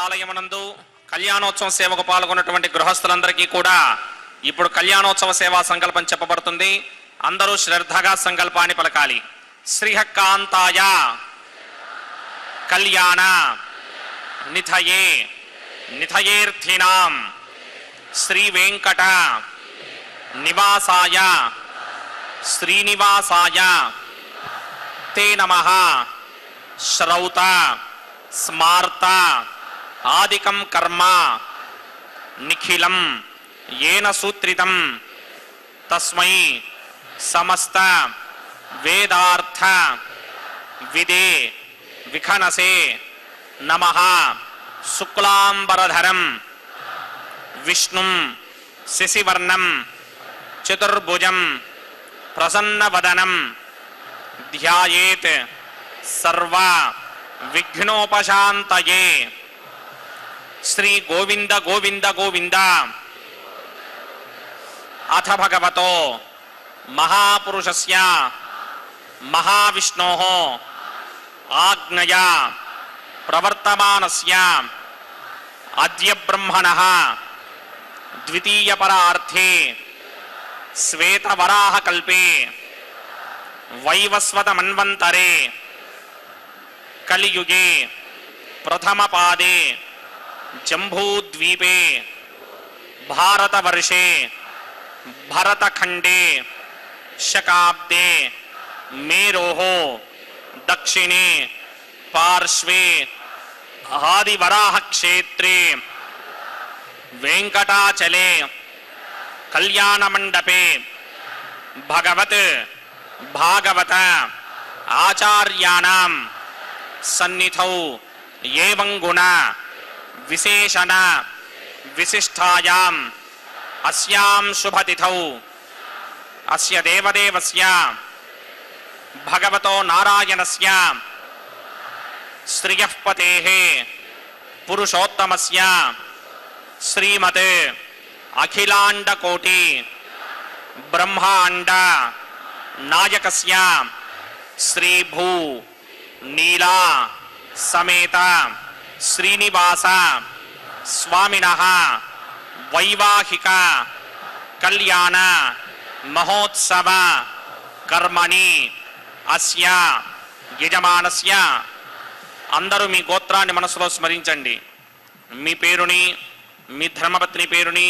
ఆలయమునందు కళ్యాణోత్సవ సేవకు పాల్గొన్నటువంటి గృహస్థులందరికీ కూడా ఇప్పుడు కళ్యాణోత్సవ సేవా సంకల్పం చెప్పబడుతుంది. అందరూ శ్రద్ధగా సంకల్పాన్ని పలకాలి. శ్రీహకాంతాయ కళ్యాణ నిథయే నిథయేర్థినాం శ్రీ వెంకట నివాసాయ శ్రీనివాసాయ తే నమః శ్రౌత స్మార్త ఆదికం కర్మ నిఖిలం ఏన సూత్రితం తస్మై సమస్త వేదార్థ విదే విఖనసే నమః శుక్లాంబరధరం విష్ణుం శశివర్ణం చతుర్భుజం ప్రసన్నవదనం ధ్యాయేత్ సర్వ విఘ్నోపశాంతయే. శ్రీ గోవింద గోవింద గోవింద. అథ భగవతో మహాపురుషస్య మహావిష్ణోః ఆజ్ఞయా ప్రవర్తమానస్య అద్య బ్రహ్మణః ద్వితీయపరార్థే శ్వేతవరాహకల్పే వైవస్వతమన్వంతరే కలియుగే ప్రథమపాదే జంబూద్వీపే భారతవర్షే భరతఖండే శకాబ్దే మేరోః దక్షిణే పార్శ్వే ఆదివరాహక్షేత్రే వెంకటాచలే కళ్యాణమండపే భగవత్ భాగవత ఆచార్యాణం సన్నిధౌ ఏవం గుణ విశేషణ విశిష్టాయాం అస్యాం శుభతిథౌ అస్య దేవదేవస్య భగవతో నారాయణస్య శ్రియః పతేః పురుషోత్తమస్య శ్రీమత్ అఖిలాండకోటి బ్రహ్మాండ నాయకస్య శ్రీభూ నీలా సమేత శ్రీనివాస స్వామినః వైవాహిక కళ్యాణ మహోత్సవ కర్మణి అస్య యజమానస్య. అందరూ మీ గోత్రాన్ని మనసులో స్మరించండి. మీ పేరుని, మీ ధర్మపత్ని పేరుని,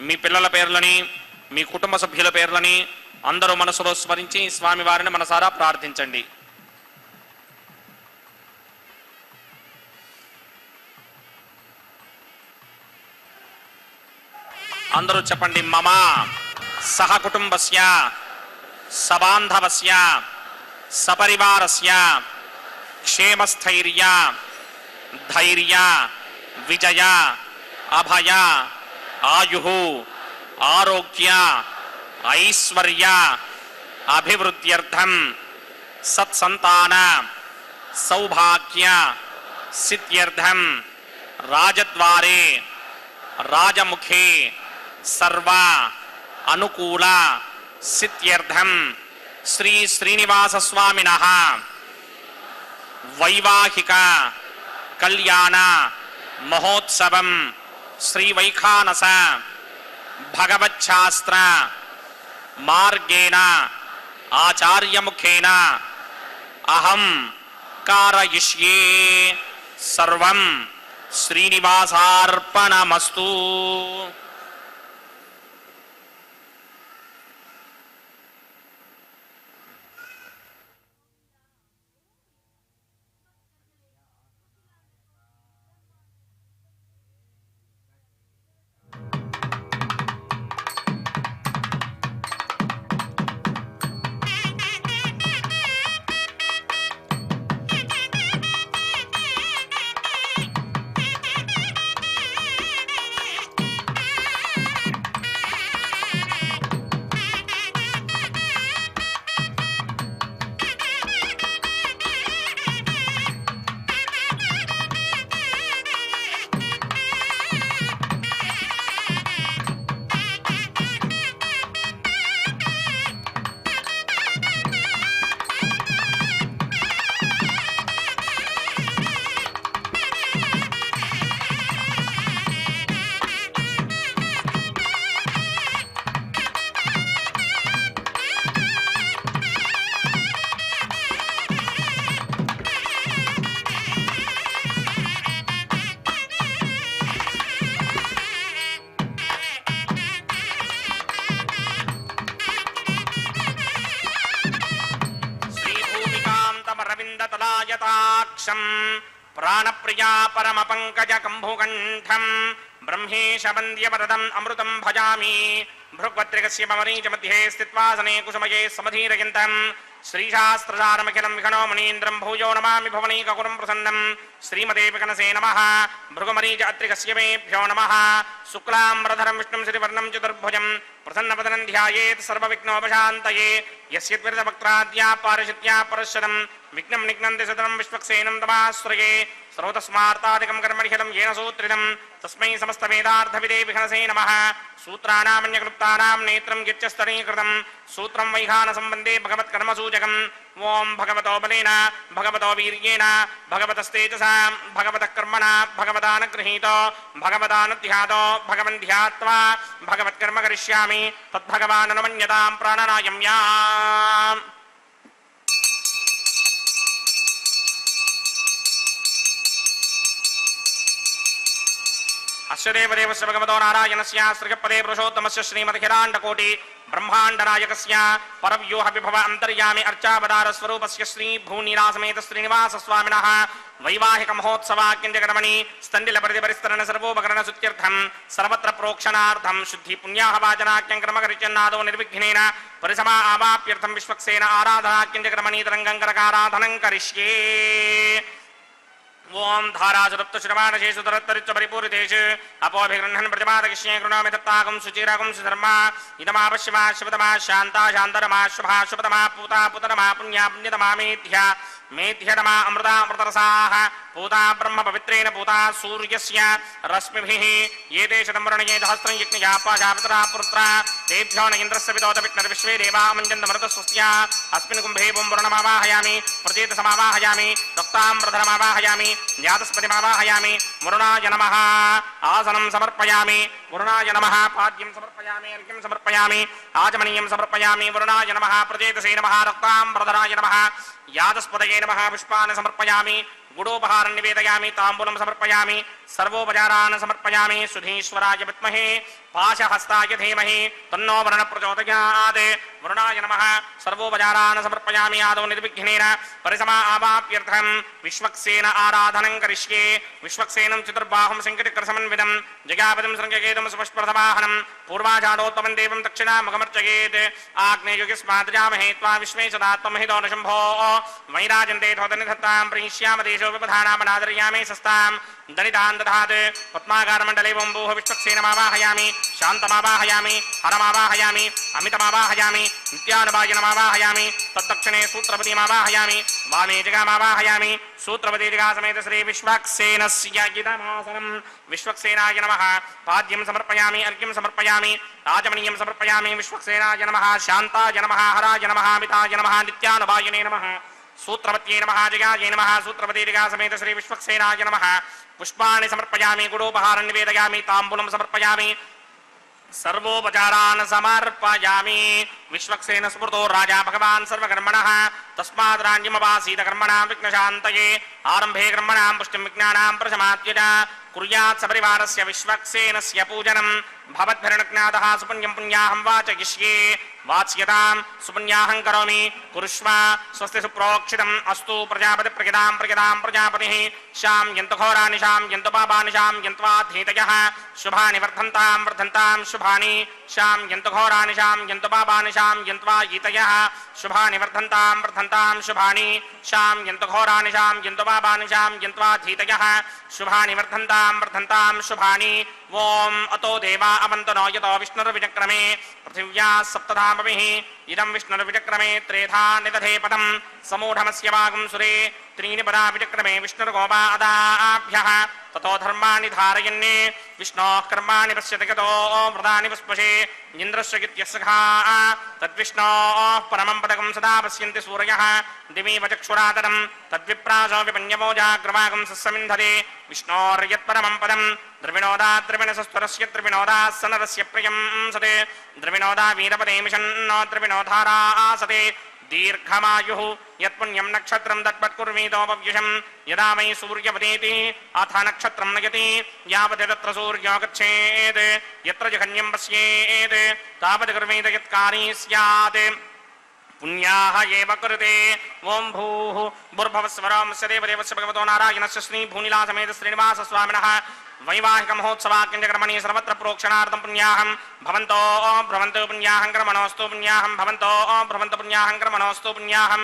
మీ పిల్లల పేర్లని, మీ కుటుంబ సభ్యుల పేర్లని అందరూ మనసులో స్మరించి స్వామివారిని మనసారా ప్రార్థించండి. అందరూ చెప్పండి. మమ సహ కుటుంబస్య సబాంధవస్య సపరివారస్య క్షేమస్థైర్య ధైర్య విజయ అభయ ఆయుః ఆరోగ్య ఐశ్వర్య అభివృద్ధ్యర్థం సత్సంతాన సౌభాగ్య సిద్ధ్యర్థం రాజద్వారే రాజముఖే సర్వ అనుకూల సిద్ధ్యర్థం శ్రీ శ్రీనివాస స్వామినః వైవాహిక కళ్యాణ మహోత్సవం శ్రీ వైఖానస భగవచ్ఛాస్త్ర మార్గేణ ఆచార్యముఖేన అహం కారయిష్యే సర్వం శ్రీనివాసార్పణమస్తు. శ్రీభూమికాంతమరవిందతలాయతాక్షం ప్రాణప్రియా పరమ పంకజ కంభుకంఠం బ్రహ్మేశ వంద్యవరదం అమృతం భజామి. భృగ్వత్రికస్య మమరీచ మధ్యే స్థిత్వాసనే కుసుమయే సమధీరయంతం శ్రీశాస్త్రసారమఖిలం విఘ్నో మునీంద్రం భూయో నమామి భవనీకకురం ప్రసన్నం. శ్రీమతే వికనసే నమః. భృగుమరీచ అత్రికస్య మేభ్యో నమః. శుక్లాంబరధరం విష్ణుం శ్రీవర్ణం చతుర్భుజం ప్రసన్నవదనం ధ్యాయేత్ సర్వవిఘ్నోపశాంతయే. యస్యద్విరదవక్త్రాద్యా పారిషత్యా పరశరం విఘ్నం నిఘ్నంతి సదనం విశ్వక్సేనం తమాశ్రయే. సర్వతస్మార్తాదికం కర్మణిహితం येन సూత్రితం తస్మై సమస్తవేదార్థవిదే విఘ్నసే నమః. సూత్రానామన్యక్లుప్తానాం నేత్రం గిచ్చస్తరీకృతం సూత్రం వైఖాన సంబంధే భగవత్కర్మసూచకం. ఓం భగవతో బలేన భగవతో వీర్యేణ భగవతస్తేజసా భగవతః కర్మణా భగవదానగృహీతో భగవదానుధ్యాతో భగవన్ ధ్యాత్వా భగవత్కర్మ కరిష్యామి తద్భగవాననుమన్యతాం ప్రాణనాయం యా. అస్య దేవదేవస్య భగవతో నారాయణస్య శ్రీపదే పురుషోత్తమస్య శ్రీమద్ఖిలాండకోటి బ్రహ్మాండనాయకస్య పరవ్యూహ విభవ అంతర్యామి అర్చావతార స్వరూపస్య శ్రీ భూనీలాసమేత శ్రీనివాస స్వామినః వైవాహిక మహోత్సవాక్యంజగరమణి స్థండిల పరిధిపరిస్తరణ సర్వోపకరణ సుత్యర్థం సర్వత్ర ప్రోక్షణార్థం శుద్ధి పుణ్యాహవాచనాఖ్యం క్రమకరిచన్నాదో నిర్విఘ్నేన పరిసమా ఆవాప్యర్థం విశ్వక్సేన ఆరాధనాఖ్యంజగరమణి తరంగం కరకారాధనం కరిష్యే. ఓం ధారాసురప్తశ్రమాణశేషు తరత్తరిచ్చ పరిపూరితేషు అపోభిగృహన్ ప్రతిపాదకిష్యే కృణామి దత్తాకం సుచిరాకం సుధర్మా ఇదమాపశ్యమా శివతమా శాంతా శాంతరమా శుభా శుభతమా పూతా పుతరమా పుణ్యా పుణ్యతమా మేధ్య మేధ్యతమా అమృతా అమృతరసాః పూతా బ్రహ్మ పవిత్రేణ పూతా సూర్యస్య రశ్మిభిః ఏతే శతంవరణయే సహస్రం యజ్ఞయా పాశాపితరా పుత్రా తేభ్యో న ఇంద్రస్య విదోత విఘ్నర్ విశ్వే దేవా మంజంతమృత స్వస్త్యా అస్మిన్ కుంభే పుంబురణమావాహయామి ప్రచేత సమావాహయామి రక్తాంబరధరమావాహయామి జ్ఞాతస్పతిమావాహయామి వరుణాయ నమః. ఆసనం సమర్పయామి వరుణాయ నమః. పాద్యం సమర్పయామి అర్ఘ్యం సమర్పయామి ఆచమనీయం సమర్పయామి వరుణాయ నమః. ప్రచేతసే నమః. రక్తాంబరధరాయ నమః. యాదస్పదయే నమః. పుష్పాన్ని సమర్పయామి గుడోపహారం నివేదయామి తాంబూలం సమర్పయామి సర్వోపచారాన్ సమర్పయామి. సుధీశ్వరాయ విద్మహే పాశహస్తాయ ధీమహి తన్నో వరుణ ప్రచోదయాత్. వరుణాయ నమః. సర్వోపచారాన్ సమర్పయామి ఆదౌ నిర్విఘ్నేన పరిసమా ఆవాప్యర్థం విశ్వక్సేన ఆరాధనం కరిష్యే. విశ్వక్సేనం చతుర్బాహుం సంకటికరసమన్వితం జగాపదం శృంగకేతుం సుపుష్పరథవాహనం పూర్వాచాడోత్తమం దేవం దక్షిణాముఖమర్చయేత్. ఆగ్నేయుగిస్మాదజామహే త్వా విశ్వే సదాత్మహితో నశంభో వైరాజంతే ధోతనిధత్తాం ప్రణిష్యామ దేశో విపధానామనాదర్యామి సస్తాం దళితాన్ దధాత్. పద్మాకారమండలే వంబూహ విశ్వక్సేనమావాహయామి శాంతమావాహయామి హరమావాహయామి అమితమావాహయామి నిత్యానుభాజనమావాహయామి. తద్దక్షిణే సూత్రపతిమావాహయామి వామే జగామావాహయామి. సూత్రపతి జగా సమేత శ్రీ విశ్వక్సేనస్య ఇదమాసనం. విశ్వక్సేనాయ నమః. పాద్యం సమర్పయామి అర్ఘ్యం సమర్పయామి ఆచమనీయం సమర్పయామి. విశ్వక్సేనాయ నమః. శాంతాయ నమః. హరాయ నమః. అమితాయ నమః. నిత్యానుభాజనే నమః. సూత్రపత్యే నమః. జగాయ నమః. సూత్రపతి జగా సమేత శ్రీ విశ్వక్సేనాయ నమః. పుష్పాన్ని సమర్పయామి గుడోపహారం నివేదయామి తాంబూలం సమర్పయామి सर्वोपचारान् समर्पयामि। विश्वक्सेन स्मृतो राजा भगवान् सर्वकर्मणः तस्मात् राज्यमवासीत कर्मणां विघ्नशान्तये। आरम्भे कर्मणां पुष्टिं विज्ञानां प्रशमात्यज कुर्यात् सपरिवारस्य विश्वक्सेनस्य पूजनं भवद्भिर्नज्ञातः सुपुण्यं पुण्याहं वाचयिष्ये। वाच्यतां सुपुण्याहं करोमि कुरुष्व। स्वस्ति सुप्रोक्षितम् अस्तु प्रजापति प्रगितां प्रगितां प्रजापतिः शां यन्तु घोराणि शां यन्तु पापानि शां यन्त्वाधीतयः शुभानि वर्धन्तां वर्धन्तां शुभानि शां यन्तु घोराणि शां यन्तु पापानि शां यन्त्वायितयः शुभानि वर्धन्तां वर्धन्तां शुभानि शां यन्तु घोराणि शां यन्तु पापानि शां यन्त्वाधीतयः शुभानि वर्धन्तां वर्धन्तां शुभानि। ओम अतो देवा अवन्तनो यतो विष्णुर्विचक्रमे पृथिव्या सप्तधामभिः इदं विष्णुर्विचक्रमे त्रेधा निदधे पदं समूढमस्य वागुंसुरे त्रीणि पदा विचक्रमे विष्णुर्गोपादाभ्यः ततो धर्माणि धारयन्ने विष्णोः कर्माणि पश्यति गतो व्रतानि पुष्पशे इन्द्रस्य गित्यसखा तद्विष्णोः परमं पदकं सदा पश्यन्ति सूरयः दिवीव चक्षुरातरं तद्विप्रासो विपन्यवो जाग्रवागं सस्समिन्धते विष्णोर्यत्परमं पदं द्रविणोदा द्रविणसस्वरस्य द्रविणोदा सनरस्य प्रियं सते द्रविणोदा वीरपदे मिषन्नो द्रविणोधारा आसते दीर्घमायुः यत्पुण्यं नक्षत्रं तत्पत्कुर्वीतोपव्युषं यदा वै सूर्यवदेति अथ नक्षत्रं नयति यावत् तत्र सूर्यो गच्छेत् यत्र जघन्यं पश्येत् तावत् कुर्वीत यत्कारी स्यात् पुण्याः एव कृते। ओं भूः भूर्भुवस्वरस्य देवदेवस्य भगवतो नारायणस्य श्रीभूनिलासमेत श्रीनिवासस्वामिनः वैवाहिक महोत्सवाक्यकर्मणि सर्वत्र प्रोक्षणार्थं पुण्याहं भवन्तो भ्रवन्तु पुण्याहं कर्मणोऽस्तु पुण्याहं भवन्तो भ्रवन्तु पुण्याहं कर्मणोऽस्तु पुण्याहं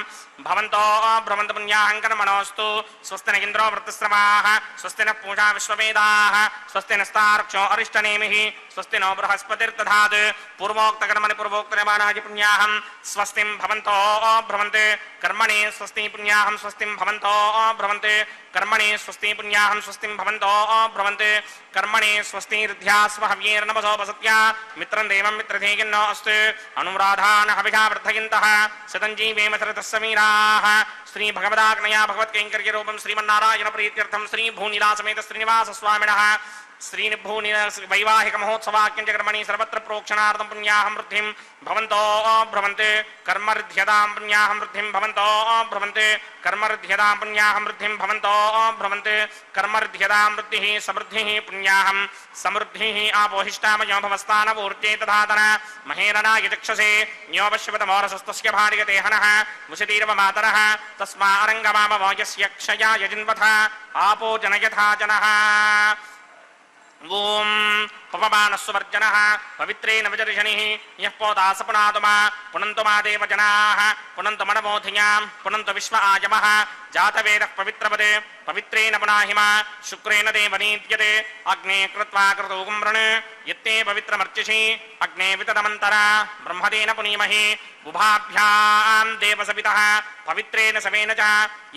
भवन्तो भ्रवन्तु पुण्याहं कर्मणोऽस्तु। स्वस्ति न इन्द्रो वृत्तस्रवाः स्वस्ति न पूषा विश्ववेदाः स्वस्ति नस्तार्क्ष्यो अरिष्टनेमिः स्वस्ति नो बृहस्पतिर्दधात् पूर्वोक्तकर्मणि पूर्वोक्तनिर्माणाय पुण्याहं स्वस्तिं भवन्तो भ्रवन्ते कर्मणि स्वस्ति पुण्याहं स्वस्तिं भवन्तो भ्रवन्ते कर्मणि स्वस्ति पुण्याहं स्वस्तिं भवन्तो भ्रवन्ते कर्मणि स्वस्ति ऋद्ध्यास्व हव्येर्नमसोपसत्या मित्रं देवं मित्रधेयन्नो अस्तु अनुराधान् हविषा वर्धयन्तः शतञ्जीवेम शरतस्समीराः श्रीभगवदाग्नया भगवत्कैङ्कर्यरूपं श्रीमन्नारायण प्रीत्यर्थं श्रीभूनिलासमेत श्रीनिवासस्वामिनः श्रीनिभूनि वैवाहिक महोत्सवाक्यकर्मणि सर्वत्र प्रोक्षणार्थं पुण्याहं वृद्धिं भवन्तो भ्रवन्ते कर्मऋध्यतां पुण्याहं वृद्धिं भवन्तो भ्रवन्ते कर्मऋध्यतां पुण्याहं वृद्धिं भवन्तो भ्रवन्ते कर्मऋध्यतां वृद्धिः समृद्धिः पुण्याहं समृद्धिः आपोहिष्टामयो भवस्तानपूर्त्यै तथातन महेरणाय चक्षसे न्योपश्यवतमोरसस्तस्य भार्यते हनः मुषतीर्व मातरः तस्मा अरङ्गमामवो यस्य क्षयाय जिन्वथ आपो जनयथा जनः। ओं पवमानस्वर्जनः पवित्रेण विजर्षणिः यः पोता सपुनातुमा पुनन्तु मा देवजनाः पुनन्तु मनमोधियां पुनन्तु विश्व आयमः जातवेदः पवित्रपदे पवित्रेण पुनाहिमा शुक्रेण देवनीत्यते अग्ने कृत्वा क्रतुकं वृण यत्ते पवित्रमर्चिषि अग्ने विततमन्तरा ब्रह्मदेन पुनीमहि उभाभ्यां देवसवितः पवित्रेण समेन च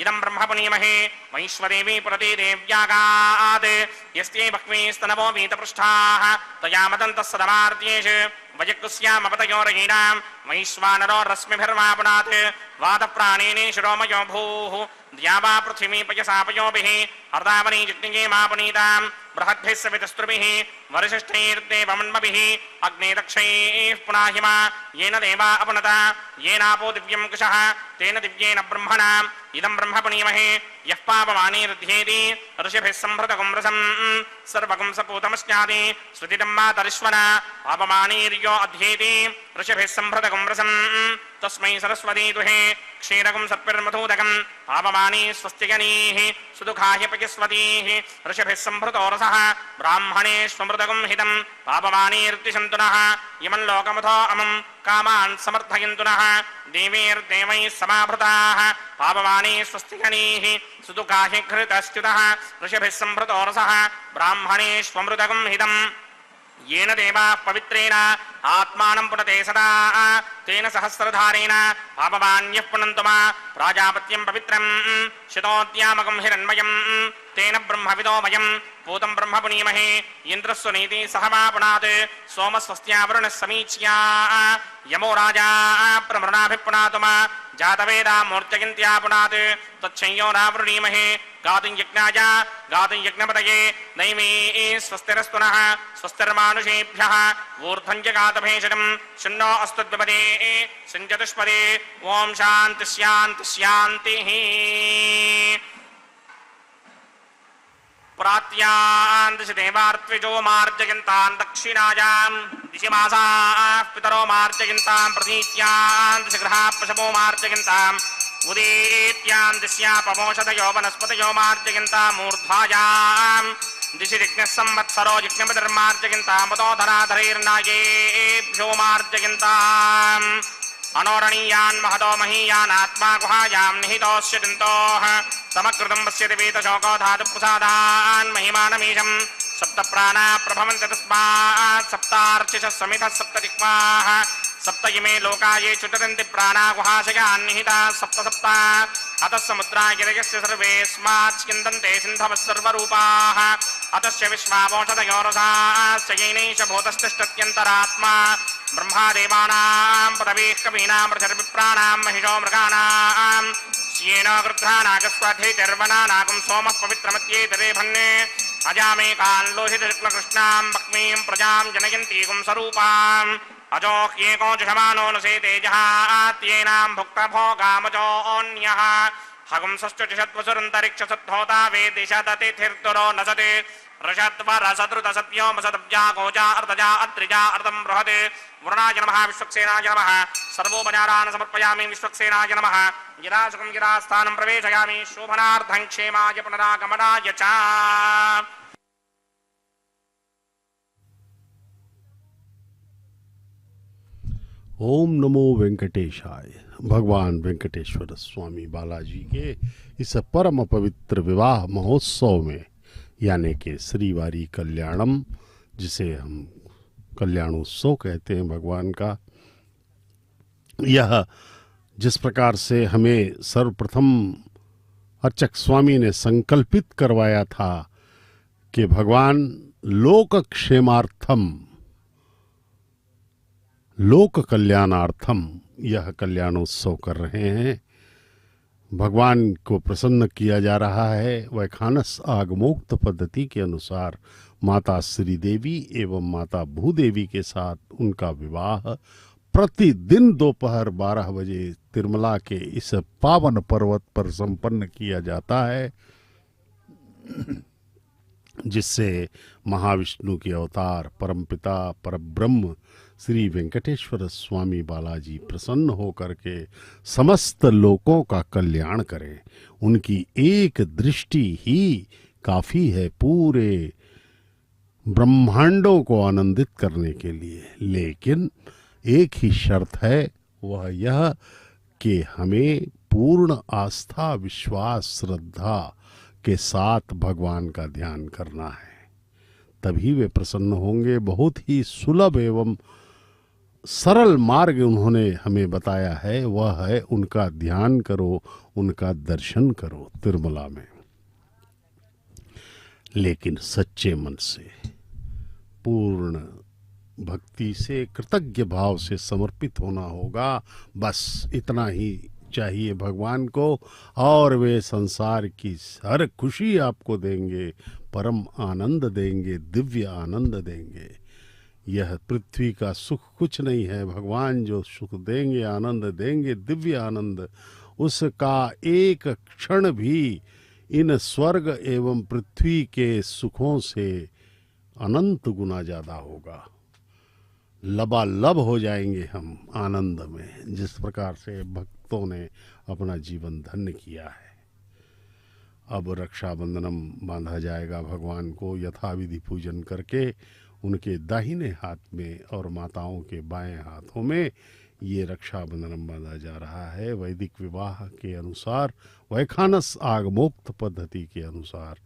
इदं ब्रह्म पुनीमहि वैश्वदेवी पुरते देव्यागात् यस्ते भक्ष्मीस्तनवो वीतपृष्ठाः तया मदन्तः सदमार्त्येषु वयकुस्यामपतयोरयीणां वैश्वानरो रश्मिभिर्मापुनात् वादप्राणेने शिरोमयो भूः द्यावा पृथिवी पयसापयोभिः अर्धावनी जिज्ञे मापुनीतां बृहद्भिः सवितस्त्रुभिः वरिशिष्ठैर्देवमन्मभिः अग्ने दक्षैः पुनाहिमा येन देवा अपनता येनापो दिव्यं कुशः तेन दिव्येन ब्रह्मणा इदं ब्रह्म पुनीमहे यः पापमानीरुध्येति ऋषिभिः सम्भृतगुं रसं सर्वगुं सपूतमस्यादि श्रुतितं मातरिश्वना पापमानीर्यो अध्येति ऋषिभिः सम्भृतगुं रसं तस्मै सरस्वती दुहे क्षीरगुं सर्पिर्मधूदकं पापमानी स्वस्तिगणीः सुदुःखाय पयस्वतीः ऋषिभिः सम्भृतो रसः ब्राह्मणेष्वमृतगुं हितं पापमानीर्तिशन्तु नः इमं लोकमथो अमं कामान् समर्थयन्तु नः देवीर्देवैः समाभृताः पापमानी स्वस्तिगणीः सुदुःखाय घृतश्च्युतः ऋषिभिः सम्भृतो रसः ब्राह्मणेष्वमृतगुं हितं येन देवाः पवित्रेण आत्मानं पुनते सदा तेन सहस्रधारेण पापमान्यः पुनन्तु मा प्राजापत्यं पवित्रं शितोद्यामकं हिरण्मयं तेन ब्रह्मविदो वयं पूतं ब्रह्म पुनीमहे इन्द्रस्य नीति सह मा पुनात् सोमस्वस्त्या वरुणः समीच्या यमो राजा प्रमृणाभिः पुनातु मा जातवेदा मूर्त्यगिन्त्या पुनात् तच्छंयो नावृणीमहे गातुं यज्ञाय गातुं यज्ञपतये दैवी स्वस्तिरस्तु नः स्वस्तिर्मानुषेभ्यः ऊर्ध्वं च गातभेषजं शन्नो अस्तु द्विपदे सञ्चतुष्पदे ॐ शान्ति शान्ति शान्तिः। प्रात्यान् दिशि देवार्त्विजो मार्जयन्तान् दक्षिणायां दिशि मासाः पितरो मार्जयन्तां प्रतीत्यान् दिशि गृहाः पशवो मार्जयन्ताम् उदेत्यान् दिश्यापमोषधयो वनस्पतयो मार्जयन्ताम् ऊर्ध्वायां दिशि जिज्ञः संवत्सरो जिज्ञपतिर्मार्जयन्ताम् उतो धराधरैर्नागेभ्यो मार्जयन्ताम् अनोरणीयान् महतो महीयान् आत्मा गुहायां निहितोऽस्य चिन्तोः समकृतं पश्यति वीतशोको धातुप्रसादान् महिमानमीशं सप्तप्राणा प्रभवन्ति तस्मात् सप्तार्चिषः समितः सप्तजिह्वाः सप्त इमे लोका ये चुटन्ति प्राणा गुहाशयान् निहिताः सप्त सप्त अतः समुद्रा गिरयस्य सर्वेऽस्मात् स्यन्दन्ते सिन्धवः सर्वरूपाः अतस्य विश्वावोषधयोरसाश्च येनैष भूतस्तिष्ठत्यन्तरात्मा ब्रह्मादेवानां पदवीः कवीनां प्रचर्विप्राणां महिषो मृगाणां येन गृध्रानागस्वधेतिर्वनानागं सोमः पवित्रमत्येतरेभन्ने अजामेकान् लोहितशुक्लकृष्णां भक्मीं प्रजां जनयन्तीगुं स्वरूपाम् अजो ह्येको जुषमानो न से तेजहात्येनां भुक्तभोगामजोऽन्यः हगुंसश्चुषद्वसुरन्तरिक्षसद्धोता वेदिशदतिथिर्दुरो न सति रषद्वरसदृतसत्योमसदव्या गोजा अर्धजा अत्रिजा अर्धं बृहत् वरुणाय नमः विश्वक्सेनाय नमः सर्वोपचारान् समर्पयामि विश्वक्सेनाय नमः गिरासुखं गिरास्थानं प्रवेशयामि शोभनार्थं क्षेमाय पुनरागमनाय च। ओम नमो वेंकटेशाय। भगवान वेंकटेश्वर स्वामी बालाजी के इस परम पवित्र विवाह महोत्सव में यानी कि श्रीवारी कल्याणम, जिसे हम कल्याणोत्सव कहते हैं भगवान का, यह जिस प्रकार से हमें सर्वप्रथम अर्चक स्वामी ने संकल्पित करवाया था कि भगवान लोक क्षेमार्थम लोक कल्याणार्थम यह कल्याणोत्सव कर रहे हैं, भगवान को प्रसन्न किया जा रहा है। वैखानस आगमोक्त पद्धति के अनुसार माता श्री देवी एवं माता भूदेवी के साथ उनका विवाह प्रतिदिन दोपहर 12 बजे तिरुमला के इस पावन पर्वत पर संपन्न किया जाता है, जिससे महाविष्णु के अवतार परमपिता परब्रह्म श्री वेंकटेश्वर स्वामी बालाजी प्रसन्न होकर के समस्त लोकों का कल्याण करें। उनकी एक दृष्टि ही काफी है पूरे ब्रह्मांडों को आनंदित करने के लिए। लेकिन एक ही शर्त है, वह यह कि हमें पूर्ण आस्था विश्वास श्रद्धा के साथ भगवान का ध्यान करना है, तभी वे प्रसन्न होंगे। बहुत ही सुलभ एवं सरल मार्ग उन्होंने हमें बताया है, वह है उनका ध्यान करो, उनका दर्शन करो तिरुमला में। लेकिन सच्चे मन से, पूर्ण भक्ति से, कृतज्ञ भाव से समर्पित होना होगा। बस इतना ही चाहिए भगवान को, और वे संसार की हर खुशी आपको देंगे, परम आनंद देंगे, दिव्य आनंद देंगे। यह पृथ्वी का सुख कुछ नहीं है, भगवान जो सुख देंगे, आनंद देंगे, दिव्य आनंद, उसका एक क्षण भी इन स्वर्ग एवं पृथ्वी के सुखों से अनंत गुना ज्यादा होगा। लबालब हो जाएंगे हम आनंद में, जिस प्रकार से भक्तों ने अपना जीवन धन्य किया है। अब रक्षाबंधनम बांधा जाएगा भगवान को यथाविधि पूजन करके। उनके दाहिने हाथ में और माताओं के बाएं हाथों में ये रक्षाबंधनम बांधा जा रहा है। वैदिक विवाह के अनुसार, वैखानस आगमोक्त पद्धति के अनुसार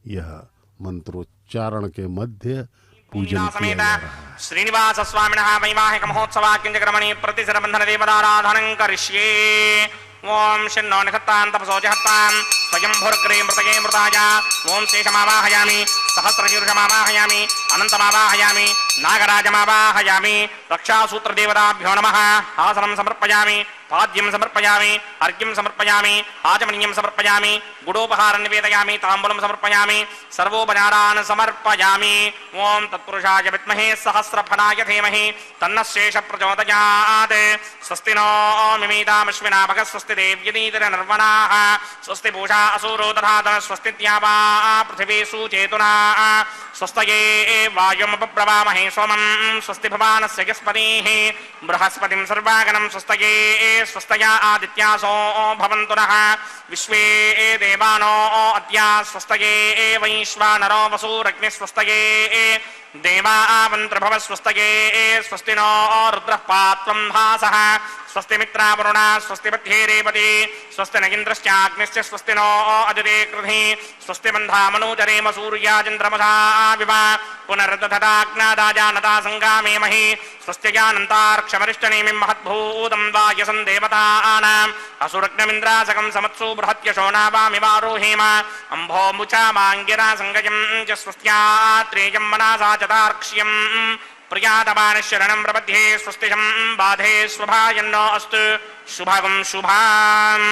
यह मंत्रोच्चारण के मध्य पूजन किया जा रहा है। श्रीनिवास स्वामिनः वैवाहिक महोत्सवा किंजक्रमणि प्रतिशरबंधन देवताराधनं करिष्ये। ओम शन्नो निखत्तां तपसो जहत्तां स्वयंभुर्ग्रे मृतये मृताय। ओम शेषमावाहयामि, सहस्रशीर्षमावाहयामि, अनन्तमावाहयामि, नागराजमावाहयामि। रक्षासूत्रदेवताभ्यो नमः। आसनं समर्पयामि। पाद्यं समर्पयामि, अर्घ्यं समर्पयामि, आचमनीयं समर्पयामि, गुडोपहारं निवेदयामि, ताम्बूलं समर्पयामि, सर्वोपचारान् समर्पयामि। ओम तत्पुरुषाय विद्महे सहस्रफलाय धीमहि तन्नः शेषः प्रचोदयात्। स्वस्ति नो मिमीतामश्विना भगः, स्वस्ति देव्यनीतिर्नर्वणाः, स्वस्ति पूषा असुरो दधातः, स्वस्ति द्यावा पृथिवी सुचेतुना, स्वस्तये वायुमुपब्रवामहे सोमं, स्वस्ति भवानस्य यस्पतिः बृहस्पतिं सर्वागणं, स्वस्तये स्वस्तया आदित्यासो भवन्तु नः, विश्वे देवानो अद्या, स्वस्तये वैश्वानरो वसुरग्निः, स्वस्तये देवावन्त्रभव, स्वस्तये स्वस्ति नो रुद्रः पात्वं भासः, स्वस्ति मित्रावरुणा, स्वस्ति मध्ये रेवती, स्वस्ति न इन्द्रश्चाग्निश्च, स्वस्ति नो अदिते कृधि, स्वस्ति बन्धा मनोजरेम सूर्याचन्द्रमसा विवा, पुनर्दधताग्नादाजानता सङ्गामेमहि, स्वस्त्यजानन्तार्क्षमरिष्टनेमिं महद्भूतं वायसं देवतानाम्, असुरग्नमिन्द्रासकं समत्सु बृहत्यशो नावामिवारोहेम, अम्भो मुचा माङ्गिरा सङ्गजं च स्वस्त्यात्रेयं मनसा चतार्क्ष्यम्, प्रियातमानशरणं प्रपद्ये, स्वस्तिशं बाधे स्वभायन्नो अस्तु, शुभगं शुभाम्।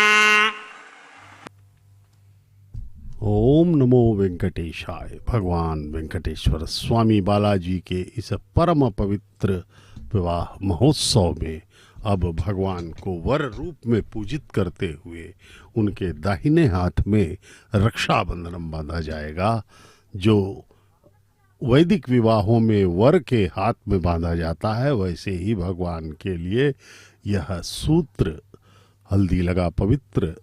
ओम नमो वेंकटेशाय। भगवान वेंकटेश्वर स्वामी बालाजी के इस परम पवित्र विवाह महोत्सव में अब भगवान को वर रूप में पूजित करते हुए उनके दाहिने हाथ में रक्षाबंधन बांधा जाएगा। जो वैदिक विवाहों में वर के हाथ में बांधा जाता है, वैसे ही भगवान के लिए यह सूत्र हल्दी लगा पवित्र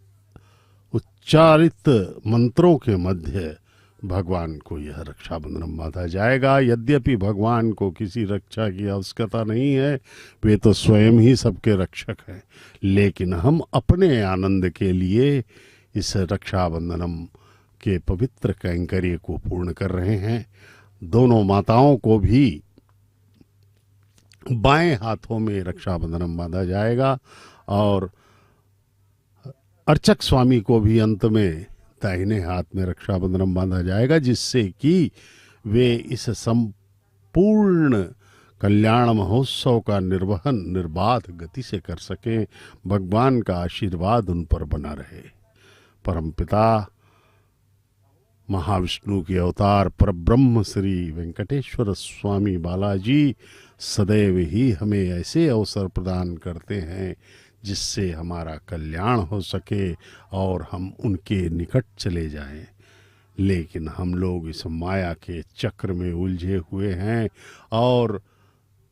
उच्चारित मंत्रों के मध्य भगवान को यह रक्षाबंधन बांधा जाएगा। यद्यपि भगवान को किसी रक्षा की आवश्यकता नहीं है, वे तो स्वयं ही सबके रक्षक हैं, लेकिन हम अपने आनंद के लिए इस रक्षाबंधनम के पवित्र कैंकर्य को पूर्ण कर रहे हैं। दोनों माताओं को भी बाएं हाथों में रक्षाबंधन बांधा जाएगा और अर्चक स्वामी को भी अंत में दाहिने हाथ में रक्षाबंधन बांधा जाएगा, जिससे कि वे इस संपूर्ण कल्याण महोत्सव का निर्वहन निर्बाध गति से कर सकें। भगवान का आशीर्वाद उन पर बना रहे। परमपिता महाविष्णु के अवतार परब्रह्म श्री वेंकटेश्वर स्वामी बालाजी सदैव ही हमें ऐसे अवसर प्रदान करते हैं जिससे हमारा कल्याण हो सके और हम उनके निकट चले जाएं। लेकिन हम लोग इस माया के चक्र में उलझे हुए हैं और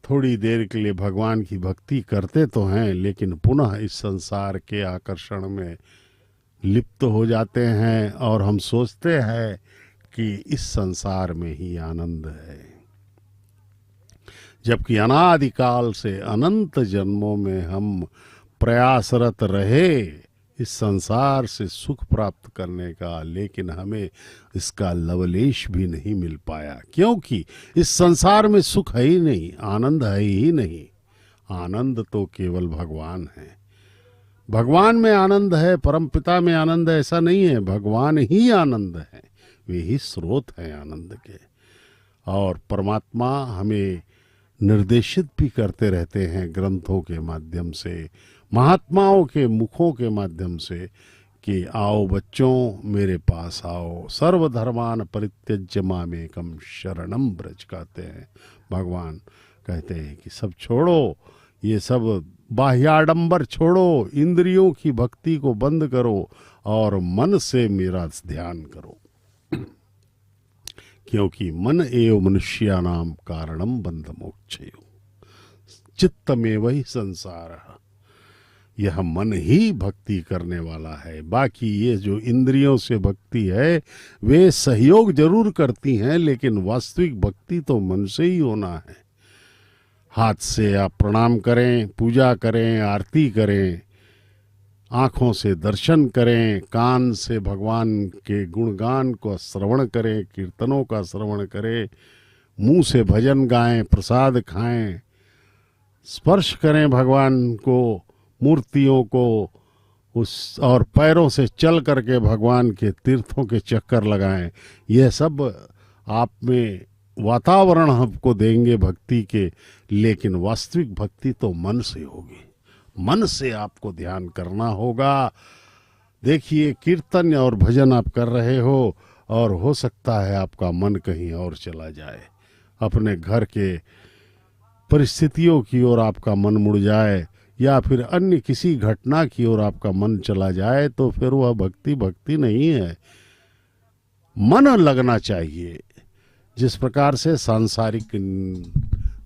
थोड़ी देर के लिए भगवान की भक्ति करते तो हैं, लेकिन पुनः इस संसार के आकर्षण में लिप्त हो जाते हैं और हम सोचते हैं कि इस संसार में ही आनंद है, जबकि अनादिकाल से अनंत जन्मों में हम प्रयासरत रहे इस संसार से सुख प्राप्त करने का, लेकिन हमें इसका लवलेश भी नहीं मिल पाया, क्योंकि इस संसार में सुख है ही नहीं, आनंद है ही नहीं। आनंद तो केवल भगवान है। भगवान में आनंद है, परमपिता में आनंद है, ऐसा नहीं है। भगवान ही आनंद है, वे ही स्रोत हैं आनंद के। और परमात्मा हमें निर्देशित भी करते रहते हैं ग्रंथों के माध्यम से, महात्माओं के मुखों के माध्यम से कि आओ बच्चों मेरे पास आओ, सर्वधर्मान परित्यज्य मामेकम शरणम ब्रज कहते हैं। भगवान कहते हैं कि सब छोड़ो, ये सब बाह्याडंबर छोड़ो, इंद्रियों की भक्ति को बंद करो और मन से मेरा ध्यान करो, क्योंकि मन एव मनुष्यानाम कारणम बंध मोक्षयो चित्तमेव ही संसार। यह मन ही भक्ति करने वाला है। बाकी ये जो इंद्रियों से भक्ति है वे सहयोग जरूर करती हैं, लेकिन वास्तविक भक्ति तो मन से ही होना है। हाथ से आप प्रणाम करें, पूजा करें, आरती करें, आँखों से दर्शन करें, कान से भगवान के गुणगान को श्रवण करें, कीर्तनों का श्रवण करें, मुंह से भजन गाएं, प्रसाद खाएं, स्पर्श करें भगवान को, मूर्तियों को, उस और पैरों से चल करके भगवान के तीर्थों के चक्कर लगाएं। यह सब आप में वातावरण हमको देंगे भक्ति के, लेकिन वास्तविक भक्ति तो मन से होगी। मन से आपको ध्यान करना होगा। देखिए, कीर्तन और भजन आप कर रहे हो और हो सकता है आपका मन कहीं और चला जाए, अपने घर के परिस्थितियों की ओर आपका मन मुड़ जाए, या फिर अन्य किसी घटना की ओर आपका मन चला जाए, तो फिर वह भक्ति नहीं है। मन लगना चाहिए। जिस प्रकार से सांसारिक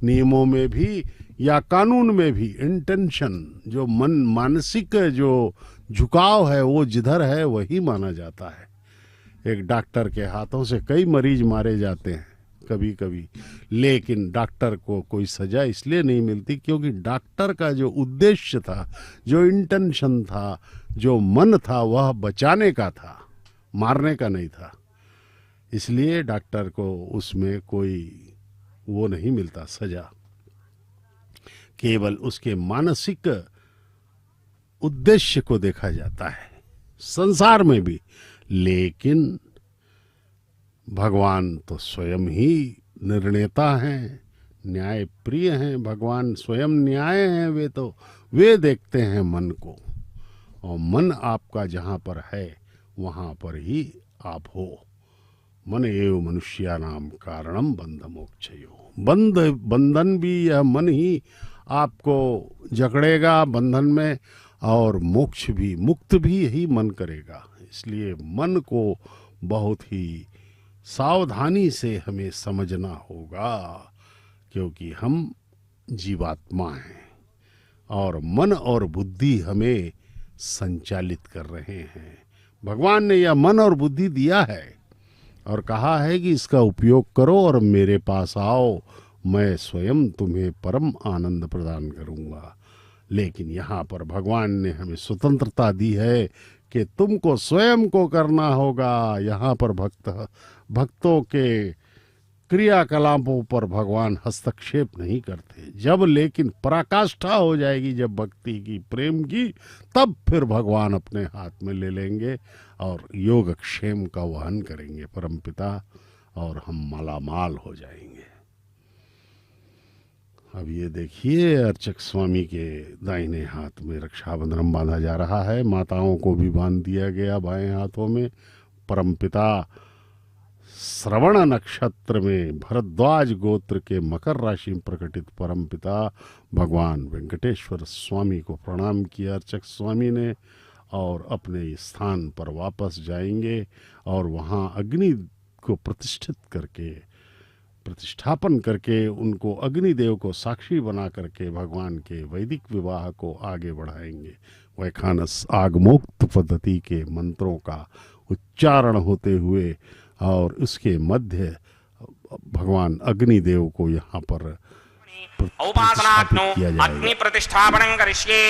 नियमों में भी या कानून में भी इंटेंशन, जो मन मानसिक जो झुकाव है, वो जिधर है वही माना जाता है। एक डॉक्टर के हाथों से कई मरीज मारे जाते हैं कभी कभी, लेकिन डॉक्टर को कोई सजा इसलिए नहीं मिलती क्योंकि डॉक्टर का जो उद्देश्य था, जो इंटेंशन था, जो मन था, वह बचाने का था, मारने का नहीं था। इसलिए डॉक्टर को उसमें कोई वो नहीं मिलता सजा, केवल उसके मानसिक उद्देश्य को देखा जाता है संसार में भी। लेकिन भगवान तो स्वयं ही निर्णेता हैं, न्याय प्रिय हैं। भगवान स्वयं न्याय हैं। वे देखते हैं मन को, और मन आपका जहाँ पर है वहाँ पर ही आप हो। मन एव मनुष्यानाम कारणम बंध मोक्षयो। बंधन भी यह मन ही आपको जकड़ेगा बंधन में, और मोक्ष भी, मुक्त भी यही मन करेगा। इसलिए मन को बहुत ही सावधानी से हमें समझना होगा, क्योंकि हम जीवात्मा हैं और मन और बुद्धि हमें संचालित कर रहे हैं। भगवान ने यह मन और बुद्धि दिया है और कहा है कि इसका उपयोग करो और मेरे पास आओ, मैं स्वयं तुम्हें परम आनंद प्रदान करूंगा। लेकिन यहाँ पर भगवान ने हमें स्वतंत्रता दी है कि तुमको स्वयं को करना होगा। यहाँ पर भक्तों के क्रियाकलापों पर भगवान हस्तक्षेप नहीं करते। जब लेकिन पराकाष्ठा हो जाएगी, जब भक्ति की, प्रेम की, तब फिर भगवान अपने हाथ में ले लेंगे और योगक्षेम का वहन करेंगे परमपिता, और हम मालामाल हो जाएंगे। अब ये देखिए, अर्चक स्वामी के दाहिने हाथ में रक्षाबंधन बांधा जा रहा है, माताओं को भी बांध दिया गया बाएं हाथों में। परमपिता श्रवण नक्षत्र में भरद्वाज गोत्र के मकर राशि में प्रकटित परमपिता भगवान वेंकटेश्वर स्वामी को प्रणाम किया अर्चक स्वामी ने, और अपने स्थान पर वापस जाएंगे और वहाँ अग्नि को प्रतिष्ठापन करके उनको अग्निदेव को साक्षी बना करके भगवान के वैदिक विवाह को आगे बढ़ाएंगे। वैखानस आगमोक्त पद्धति के मंत्रों का उच्चारण होते हुए और उसके मध्य भगवान अग्निदेव को यहाँ पर औपासनाग्नो अग्नि प्रतिष्ठापनं करिष्ये।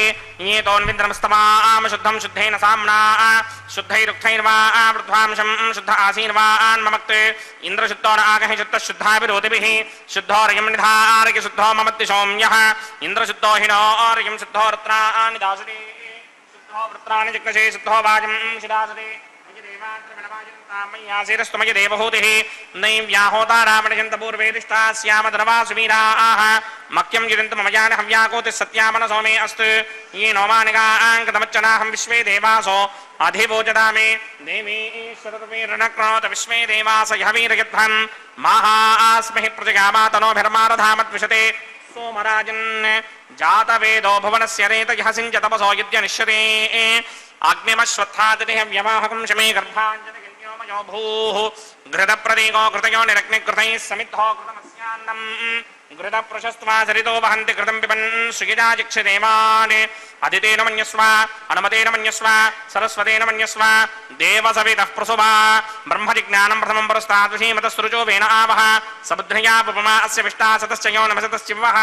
ये तोन्विन्द्रमस्तमाम शुद्धं शुद्धेन साम्ना शुद्धैरुक्थैर्वा वृद्ध्वांशं शुद्ध आसीनवान् ममक्ते इंद्र शुद्धो न आगहि शुद्ध शुद्धाभिरोधिभिः शुद्धोरयं निधारय शुद्धो ममत्ति सौम्यः इंद्र शुद्धो हिनो औरयं शुद्धो रत्नानि दासते शुद्धो वृत्राणि जिग्नसे शुद्धो वाजं शिदासते मय्यासेरस्तमय देवहूतिः नैव्याहोता रामणजन्त पूर्वेदिष्टा स्यामधनवा सुवीराः मह्यं यजन्त मम यान हव्याकोति सत्यामन सोमे अस्तु ये नौमानिकाङ्कतमच्चनाहं विश्वे देवासो अधिवोचदामे देवी ईश्वरतमेरणक्रोत विश्वे देवास यः वीरयध्वन् माहास्महि प्रजगामातनोभिर्मारधामद्विषते सोमराजन् जातवेदो भुवनस्य रेतयः सिञ्च तपसो यद्यनिष्यते अग्निमश्वत्थादिह व्यवाहकं शमे गर्भाञ्जनयो भूः घृतप्रदीको घृतयो निरग्निकृतैः समिद्धो घृतमस्यान्नम् घृतप्रशस्त्वा सरितो वहन्ति घृतं पिबन् सुगिजा जिक्षदेवान् अदितेन मन्यस्व अनुमतेन मन्यस्व सरस्वतेन मन्यस्व देवसवितः प्रसुभा ब्रह्मजिज्ञानं प्रथमं पुरस्तादृशीमतस्तृजो वेन आवह समुद्रया पुपमा अस्य विष्टा सतश्च यो नमसतश्चिवः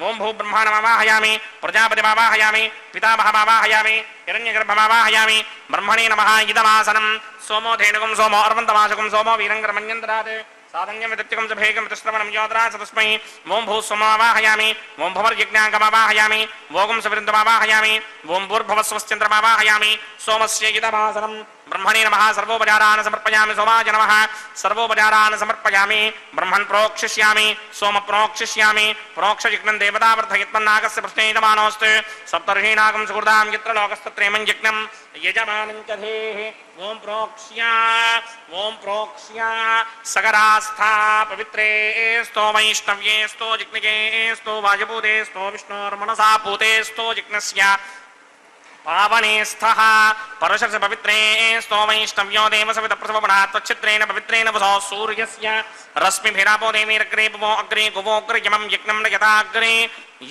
ओं भूब्रह्माणमावाहयामि प्रजापतिमावाहयामि पितामहमावाहयामि हिरण्यगर्भमावाहयामि ब्रह्मणे नमः इदमासनं सोमो धेनुकं सोमो अर्वन्तमाशकं सोमो वीरङ्गरमन्यन्तरात् साधन्यं विदत्यकं च भेगं चतुस्रवणं योद्रा तस्मै ओं भूस्वमावाहयामि ओं भवर्यज्ञाङ्गमावाहयामि वोगं सविरन्दमावाहयामि ओं भूर्भुवस्वश्चन्द्रमावाहयामि सोमस्य इदमासनं ब्रह्मणे नमः सर्वोपचारान् समर्पयामि सोमाय नमः सर्वोपचारान् समर्पयामि ब्रह्मन् प्रोक्षिष्यामि सोम प्रोक्षिष्यामि प्रोक्षयज्ञं देवतावर्धयत्मन्नागस्य प्रश्नेयमानोऽस्तु सप्तर्षीणागं सुहृदां यत्र लोकस्तत्रेमं यज्ञं यजमानं च धेः ओम प्रोक्ष्या सगरास्था पवित्रे स्तो वैष्णव्ये स्तो जिग्निके स्तो वायुभूते स्तो विष्णोर्मनसा भूते स्तो जिग्नस्य पावने स्थः परशर्ष पवित्रे स्तो वैष्णव्यो देवसवित प्रसवपणात् तच्छित्रेण पवित्रेण वसो सूर्यस्य रश्मिभिरापो देवीरग्रे अग्रे गुवोग्रयमं यज्ञं न यथाग्रे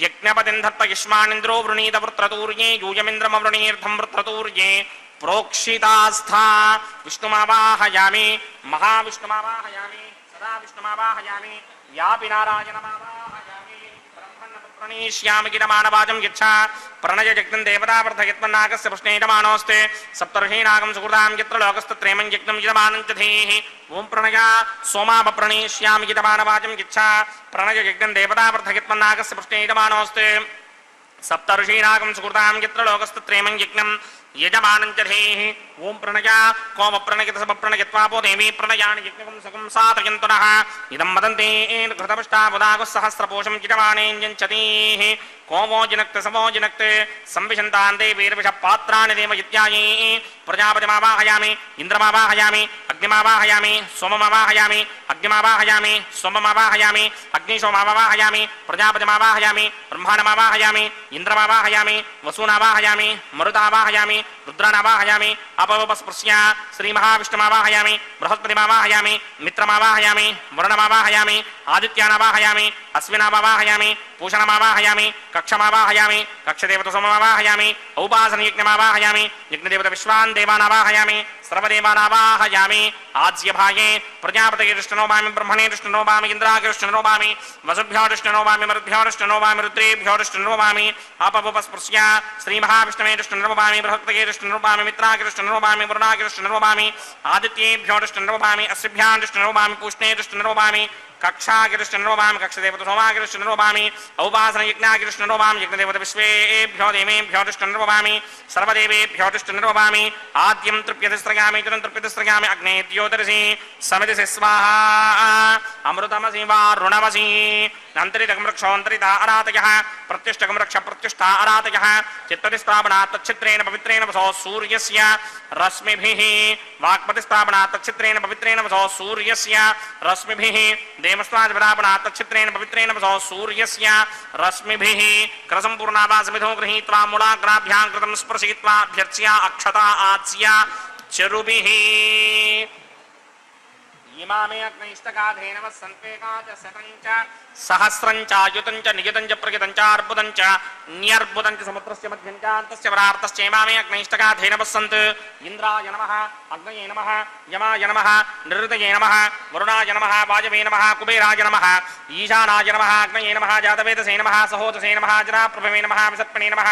यज्ञपतिं धत्त युष्मानिन्द्रो वृणीत वृत्रतूर्ये यूयमिन्द्रमवृणीर्धं वृत्रतूर्ये प्रोक्षितास्था विष्णुमावाहयामि महाविष्णुमावाहयामि सदा विष्णुमावाहयामि यापि नारायणमावाहयामि ब्रह्मण्णपुत्रणीष्यामि गिरमानवाजं यच्छा प्रणय यज्ञं देवतावर्धयत्मन्नागस्य प्रश्नेयमानोऽस्ते सप्तर्षीणागं सुहृदां यत्र लोकस्तत्रेमं यज्ञं यजमानं च धीः ओं प्रणय सोमापप्रणीष्यामि गिरमानवाजं यच्छा प्रणय यज्ञं देवतावर्धयत्मन्नागस्य प्रश्नेयमानोऽस्ते सप्तर्षीणागं सुहृदां यत्र लोकस्तत्रेमं यज्ञं यजमानं च धेः ओं प्रणय कोमप्रणयत समप्रणयत्वापो देवी प्रणयानि यज्ञकं सकं साधयन्तुनः इदं वदन्ति घृतपष्टाबुदागुः सहस्रपोषं यजमानेऽञ्जन्चतीः कोमो जिनक्ते समो जिनक्ते संविशन्तान् देवीर्विषः पात्राणि देव इत्यादि प्रजापतिमावाहयामि इन्द्रमावाहयामि अग्निमावाहयामि सोममावाहयामि अग्निमावाहयामि सोममावाहयामि अग्निशोमावाहयामि प्रजापतिमावाहयामि ब्रह्माण्डमावाहयामि इन्द्रमावाहयामि वसूनावाहयामि मरुतावाहयामि रुद्रानावाहयामि अपवस्पृश्य श्रीमहाविष्णुमावाहयामि बृहस्पतिमावाहयामि मित्रमावाहयामि वरुणमावाहयामि आदित्यानावाहयामि अश्विनामावाहयामि पूषणमावाहयामि कक्षमावाहयामि कक्षदेवतसोममावाहयामि औपासनयज्ञमावाहयामि यज्ञदेवत विश्वान् देवानावाहयामि सर्वदेवानावाहयामि आज्यभागे प्रजापतिर्ष्णनोभामि ब्रह्मणेर्ष्णनोभामि इन्द्रागिर्ष्णनोभामि वसुभ्योर्ष्णनोभामि मरुद्भ्योर्ष्णनोभामि रुद्रेभ्योर्ष्णनोभामि अपवस्पृश्य श्रीमहाविष्णुमेर्ष्णनोभामि बृहस्पतिर्ष्णनोभामि मित्रागिर्ष्णनोभामि वरुणागिर्ष्णनोभामि आदित्येभ्योर्ष्णनोभामि अस्मिभ्यान्ष्णनोभामि पूष्णेर्ष्णनोभामि कक्षागिर्ष्णनोभामि कक्षदेवतसोमागिर्ष्णनोभामि औपासनयज्ञागिर्ष्णनोभामि यज्ञदेवत विश्वेभ्यो देवेभ्योर्ष्णनोभामि सर्वदेवेभ्योर्ष्णनोभामि आद्यं तृप्यतिस्रयामि चरं तृप्यतिस्रयामि अग्ने द्योतरसि समितिसि स्वाहा अमृतमसि वारुणमसि अन्तरितकं रक्षोऽन्तरिता अरातयः प्रत्युष्टकं रक्ष प्रत्युष्टा अरातयः चित्ततिस्थापनात् तच्छित्रेण पवित्रेण वसो सूर्यस्य रश्मिभिः वाक्पतिस्थापनात् तच्छित्रेण पवित्रेण वसो सूर्यस्य रश्मिभिः देवस्वाजपदापनात् तच्छित्रेण पवित्रेण वसो सूर्यस्य रश्मिभिः कृतसम्पूर्णावासमिधो गृहीत्वा मूलाग्राभ्यां कृतं स्पर्शयित्वा अभ्यर्च्या अक्षता आच्या चरुभिः इमामे अग्निष्टकाधेनव सन्पेका च शतं च सहस्रं च युतं च नियुतं च प्रयुतं च अर्बुदं च न्यर्बुदं च समुद्रस्य मध्यं च अन्तस्य परार्तश्च इमामे अग्निष्टकाधेनव सन्त् इन्द्राय नमः अग्नये नमः यमाय नमः निरुतये नमः वरुणाय नमः वायवे नमः कुबेराय नमः ईशानाय नमः अग्नये नमः जातवेदसे नमः सहोदसे नमः जनाप्रभवे नमः विसर्पणे नमः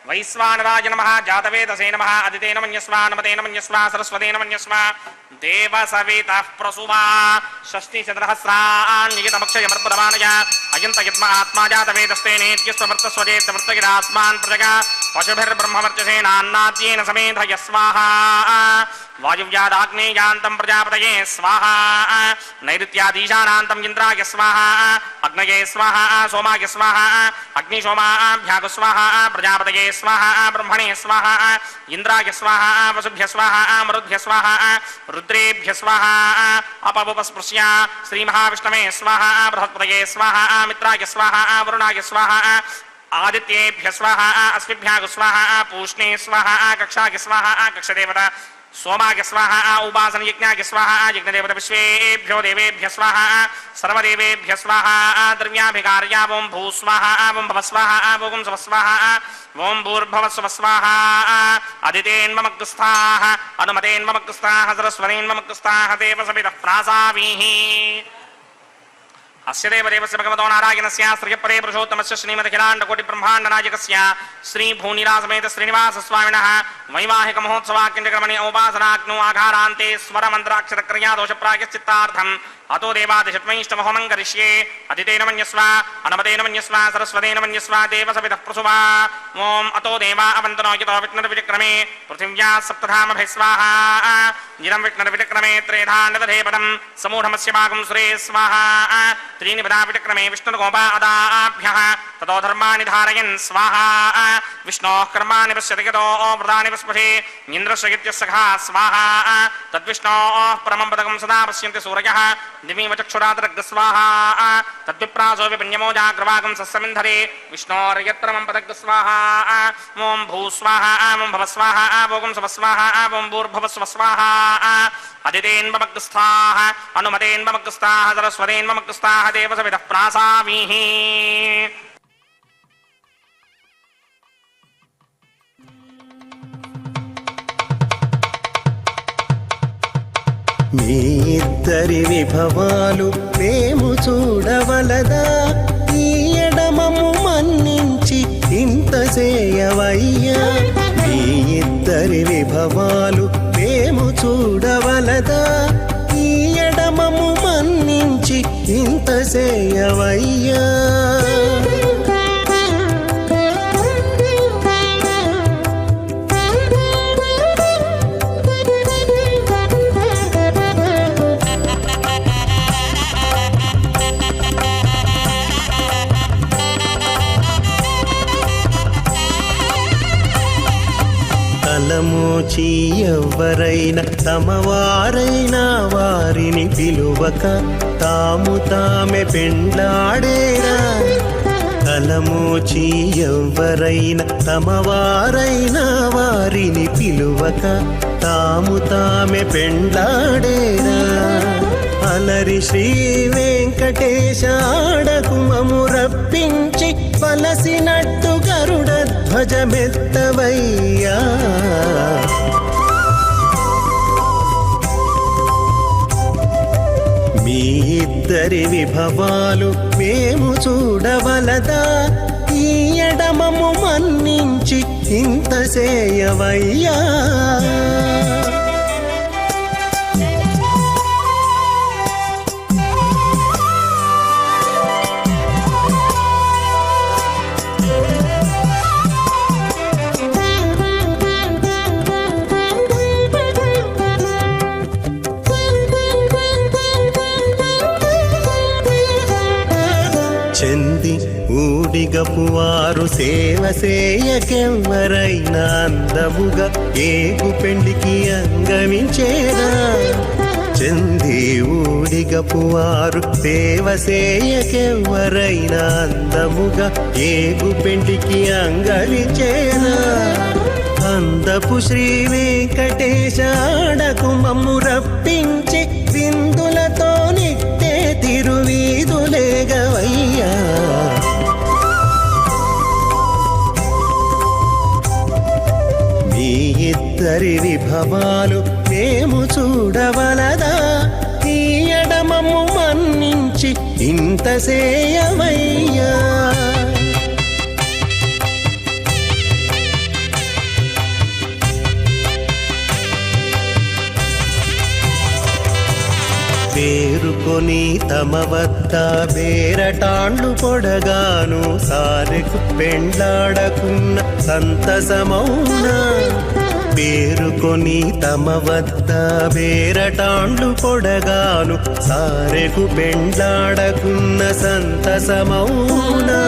वैश्वानराय नमः जातवेदसे नमः अदितेन मन्यस्वा नमतेन मन्यस्वा सरस्वतेन मन्यस्वा देवसवितः प्रसुवा षष्टिशतसहस्रान्नियतमक्षयमर्पदमानय अयन्त यद्म आत्मा जातवेदस्तेनेत्यस्ववर्तस्वजेत्यवर्तगिरास्मान् प्रजगा पशुभिर्ब्रह्मवर्चसेनान्नाद्येन समेधय स्वाहा वायुव्यादाग्नेयान्तं प्रजापतये स्वाहा नैऋत्यादीशानान्तं इन्द्राय स्वाहा अग्नये स्वाहा सोमाय स्वाहा अग्निशोमाभ्याग स्वाहा प्रजापतये स्वाहा ब्रह्मणे स्वाहा इन्द्राय स्वाहा वसुभ्य स्वाहा मरुद्भ्य स्वाहा रुद्रेभ्य स्वाहा अपवस्पृश्य श्रीमहाविष्णवे स्वाहा बृहस्पतये स्वाहा मित्राय स्वाहा वरुणाय स्वाहा आदित्येभ्य स्वाहा अस्मिभ्याग स्वाहा पूष्णे स्वाहा कक्षाय स्वाहा कक्षदेवता सोमाय स्वाहा उपासनयज्ञाय स्वाहा यज्ञदेवत विश्वेभ्यो देवेभ्य स्वाहा सर्वदेवेभ्य स्वाहा द्रव्याभिकार्या ओं भूस्वाहा ओं भवस्वाहा ओं स्वस्वाहा ओं भूर्भवस्वस्वाहा अदितेन्ममग्रस्थाः अनुमतेन्ममग्रस्थाः सरस्वतेन्ममग्रस्थाः देवसवितः प्रासावीः अस्य देवदेवस्य भगवतो नारायणस्य श्रियपरे पुरुषोत्तमस्य श्रीमदखिलाण्डकोटिब्रह्माण्डनायकस्य श्रीभूनिरासमेत श्रीनिवासस्वामिनः वैवाहिकमहोत्सवाख्यक्रमणे औपासनाग्नो आघारान्ते स्वरमन्त्राक्षरक्रियादोषप्रायश्चित्तार्थं अतो देवादिषट्मैष्टमहोमं करिष्ये अदितेन मन्यस्व अनुमतेन मन्यस्व सरस्वतेन मन्यस्व देवसवितः प्रसुवा ओम अतो देवा अवन्तनो यतो विष्णुर्विक्रमे पृथिव्या सप्तधामभिः स्वाहा इदं विष्णुर्विक्रमे त्रेधा नदधे पदं समूढमस्य भागं सुरे स्वाहा त्रीणि पदा विक्रमे विष्णुर्गोपा अदाभ्यः ततो धर्माणि धारयन् स्वाहा विष्णोः कर्माणि पश्यति यतो व्रतानि पस्पथे इन्द्रस्य सखा स्वाहा तद्विष्णोः परमं पदकं सदा पश्यन्ति सूरयः दिवीव चक्षुरातरग् स्वाहा तद्विप्रासो विपन्यमो जाग्रवागं सस्यमिन्धरे विष्णोर्यत्परमं पदग् स्वाहा ॐ भू स्वाहा ॐ भव स्वाहा भोगं सव स्वाहा ॐ भूर्भुव स्व स्वाहा अदितेन्वमग्रस्थाः अनुमतेन्वमग्रस्थाः सरस्वतेन्वमग्रस्थाः देवसवितः प्रासामीः మీ ఇద్దరి విభవాలు మేము చూడవలదా ఈ ఎడమము మన్నించి ఇంత చేయవయ్యా మీ ఇద్దరి విభవాలు మేము చూడవలదా ఈ ఎడమము మన్నించి ఇంత చేయవయ్యా తలమోచి ఎవ్వరైనా తమవారైనా వారిని పిలువక తాము తామే పెండ్లాడేరా తలమోచి ఎవ్వరైనా తమవారైనా వారిని పిలువక తాము తామే పెండ్లాడేరా అలరి శ్రీ వెంకటేశ ఆడకుమము రప్పించి పలసినట్టు గరుడ ధ్వజమెత్తవయ్యా మీ ఇద్దరి విభవాలు మేము చూడవలదా ఈ ఎడమము మన్నించి ఇంత చేయవయ్యా చెంది ఊడిగపు వారు సేవ సేయకెవ్వరైనా అందముగా ఏగు పెండికి అంగమించేరా చెంది ఊడిగపు వారు సేవ సేయకెవ్వరైనా అందముగా ఏగు పెండికి అంగమించేరా అందపు శ్రీ వెంకటేశ ఆడకు మమ్ము రప్పించి విందులతో నిట్టే తిరువీధులేగవయ్యా మీ ఇద్దరి విభవాలు మేము చూడవలదా ఈ ఎడమము మన్నించి ఇంత సేయవయ్యా పేరుకొని తమ వద్ద బేరటాండ్లు పొడగాను సారెకు పెండ్లాడకున్న సంతసమౌనా పేరుకొని తమ వద్ద బేరటాండ్లు పొడగాను సారెకు పెండ్లాడకున్న సంతసమౌనా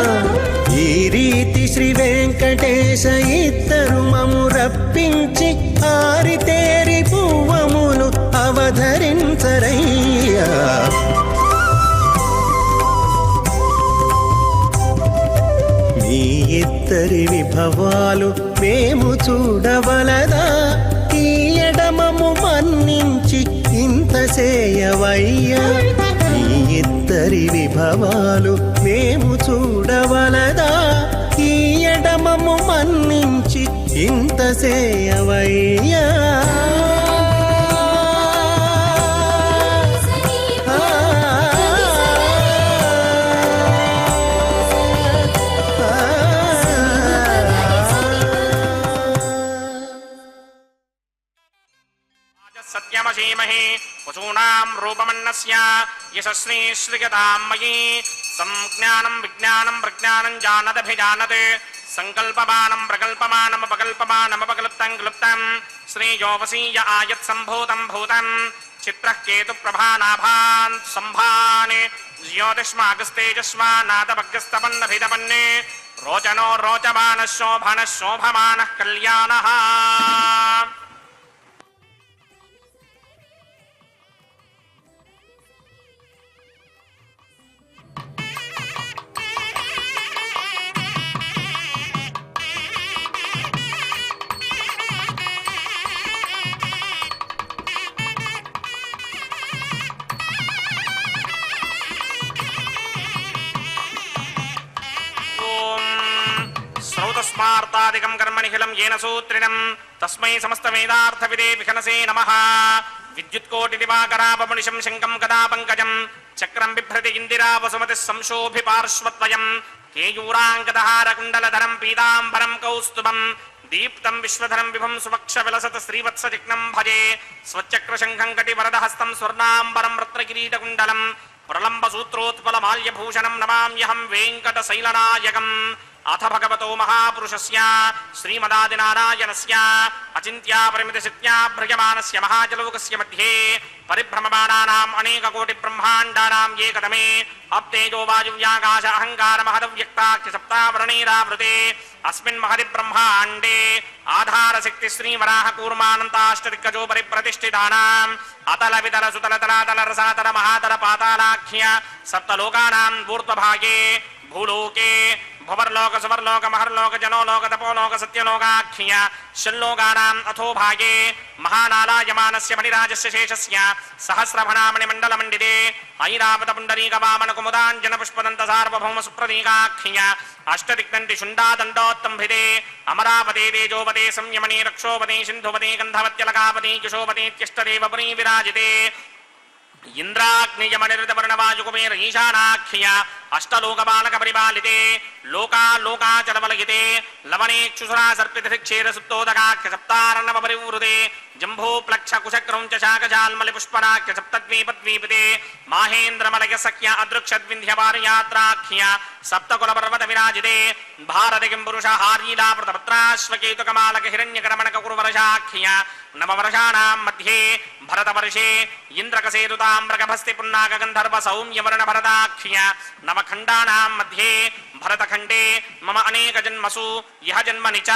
ఈ రీతి శ్రీ వెంకటేశ ఇద్దరు మము రప్పించి ఆరితేరి పువ్వములు అవధరించరయ్యా మీ ఇద్దరి విభవాలు మేము చూడవలదా ఈ ఎడమము మన్నించి ఇంత చేయవయ్యా మీ ఇద్దరి విభవాలు మేము చూడవలదా ఈ ఎడమము మన్నించి ఇంత చేయవయ్యా सत्यमसीमहि पशूनां శ్రీమతాం రూపమన్నస్య యశస్వి శ్రియతాం మయీ సంజ్ఞానం విజ్ఞానం ప్రజ్ఞానం జానదభిజానత్ సంకల్పమానం ప్రకల్పమానమపకల్పమానమపకల్ప్తం క్లుప్తం శ్రీయోవసీయ ఆయత్ సంభూతం భూతం చిత్రః కేతు ప్రభానాభాన్ సంభాన్ జ్యోతిష్మాగస్తేజస్మానాదభగ్గస్తపన్నభిదపన్నే రోచనో రోచమాన శోభన శోభమాన కళ్యాణ. స్మార్తాదికం కర్మనిఖిలం ఏన సూత్రిణం తస్మై సమస్త వేదార్థవిదే విఖనసే నమః. విద్యుత్కోటి దివాకరాపమునిశం శంకం గదా పంకజం చక్రం బిభ్రతి ఇందిరా వసుమతి సంశోభి పార్శ్వద్వయం కేయూరాంగదహారకుండలధరం పీతాంబరం కౌస్తుభం దీప్తం విశ్వధరం విభం సువక్ష విలసత శ్రీవత్సచిహ్నం భజే స్వచక్రశంఖం కటివరదహస్తం స్వర్ణాంబరం రత్నకిరీటకుండలం ప్రలంబ సూత్రోత్పల మాల్యభూషణం నమామ్యహం వెంకటశైలనాయకం. అథ భగవతో మహాపురుషస్య శ్రీమదాదినారాయణస్య అచింత్యాపరిమితశక్త్యా భ్రజమానస్య మహాజలౌకస్య మధ్యే పరిభ్రమమాణానాం అనేకకోటి బ్రహ్మాండానాం ఏకతమే అప్తేజో వాయువ్యాకాశ అహంకార మహదవ్యక్తాఖ్య సప్తావరణైరావృతే అస్మిన్ మహది బ్రహ్మాండే ఆధారశక్తి శ్రీవరాహ కూర్మానంతాష్టదిగ్గజో పరిప్రతిష్ఠితానాం అతల వితల సుతల తలాతల రసాతల మహాతల పాతాళాఖ్య సప్తలోకానాం ఊర్ధ్వభాగే భూలోకే భువర్లోక సువర్లోక మహర్లోక జనోలోక తపోలోక సత్యలోకాఖ్య షల్లోకానాం అథో భాగే మహానాలాయమానస్య మణిరాజస్య శేషస్య సహస్రభణామణిమండలమండితే ఐరావత పుండరీక వామన కుముదాంజన పుష్పదంత సార్వభౌమ సుప్రదీకాఖ్య అష్టదిగ్దంటి శుండాదండోత్తంభిదే అమరావతే తేజోపతే సంయమనే రక్షోపతే సింధుపతే గంధవత్యలకాపతే కుశోపతేత్యష్టదేవ పురీ విరాజితే ఇంద్రాగ్నియమనిర్దవర్ణవాయుకుమేర ఈశానాఖ్య అష్టలోకపాలక పరిపాలితే లోకాలోకాచలవలయితే లవణేక్షుసురా సర్పితక్షేర సుప్తోదకాఖ్య సప్తారణవ పరివృతే జంభూప్లక్ష కుశక్రౌంచ శాకజాల్మలి పుష్పరాఖ్య సప్తద్వీపద్వీపితే మాహేంద్రమలయ సఖ్య అదృక్షద్వింధ్యపారయాత్రాఖ్య సప్తకుల పర్వత విరాజితే భారతకిం పురుష హారీలాపృతపత్రాశ్వకేతుకమాలక హిరణ్యకరమణక కురువరశాఖ్య నవవర్షాణాం మధ్యే భరతవర్షే ఇంద్రకసేతుతామ్రకభస్తి పున్నాక గంధర్వ సౌమ్యవర్ణ భరతాఖ్య నవఖండానాం మధ్యే భరతఖండే మమ అనేక జన్మసు ఇహ జన్మని చ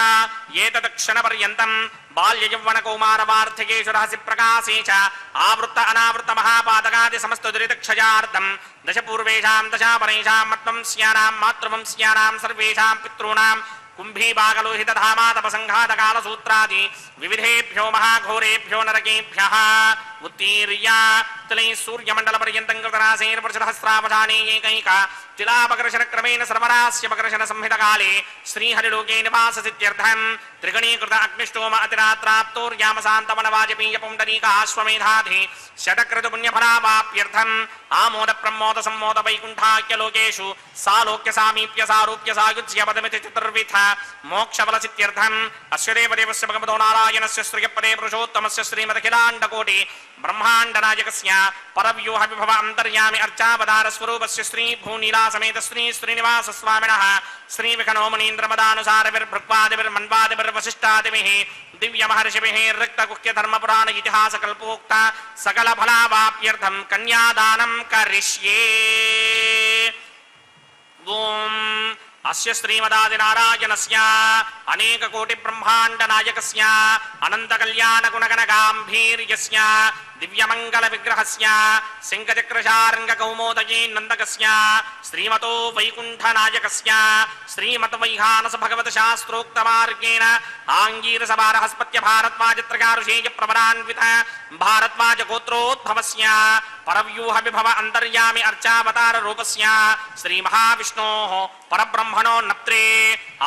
ఏతత్ క్షణపర్యంతం బాల్య యౌవన కౌమార వార్ధకేషు రహసి ప్రకాశే చ ఆవృత్త అనావృత్త మహాపాతకాది సమస్త దురితక్షయార్థం దశ పూర్వేషాం దశాపరేషాం మత్వంస్యానాం మాతృవంస్యానాం సర్వేషాం పితॄణాం కుంభీబాగలోహిత ధామాతపసంఘాతకాల సూత్రాది వివిధేభ్యో మహాఘోరేభ్యో నరకేభ్యః ఉత్తీర్య తిలై సూర్యమండల పర్యంతం కృతరాశేర్వర్షసహస్రావధానే ఏకైక తిలాపకర్షణ క్రమేణ సర్వరాస్యపకర్షణ సంహితకాలే శ్రీహరిలోకే నివాససిత్యర్థం త్రిగణీకృత అగ్నిష్టోమ అతిరాత్రాప్తోర్యామశాంతమన వాజపేయ పుండరీక ఆశ్వమేధాధి శతక్రతు పుణ్యఫలావాప్యర్థం ఆమోద ప్రమోద సమ్మోద వైకుంఠాఖ్య లోకేషు సాలోక్య సామీప్య సారూప్య సాయుజ్య పదమితి చతుర్విధ మోక్షఫలసిత్యర్థం అస్య దేవదేవస్య భగవతో నారాయణస్య శ్రియపదే పురుషోత్తమస్య శ్రీమదఖిలాండకోటి బ్రహ్మాండనాయకస్య పరవ్యూహ విభవ అంతర్యామి అర్చావతార స్వరూపస్య శ్రీ భూనీలాసమేత శ్రీ శ్రీనివాస స్వామినః శ్రీ విఖనో మునీంద్రమదానుసారవిర్భృక్వాదిభిర్వశిష్టాదిభిః దివ్య మహర్షిభిః రిక్తగుహ్య ధర్మపురాణ ఇతిహాస కల్పోక్త సకల ఫలావాప్యర్థం కన్యాదానం కరిష్యే. ఓం అస్య శ్రీమదాదినారాయణస్య అనేక కోటి బ్రహ్మాండ నాయకస్య అనంత కళ్యాణ గుణగణ గాంభీర్యస్య దివ్యమంగళ విగ్రహస్య శంఖచక్రశార్ంగ కౌమోదయీ నందకస్య శ్రీమతో వైకుంఠ నాయకస్య శ్రీమత వైహానస భగవత శాస్త్రోక్త మార్గేణ ఆంగీరస భారహస్పత్య భారద్వాజత్రకారుషేయ ప్రవరాన్విత భారద్వాజ గోత్రోద్భవస్య పరవ్యూహ విభవ అంతర్యామి అర్చావతార రూపస్య శ్రీ మహావిష్ణోః పరబ్రహ్మణో నప్త్రే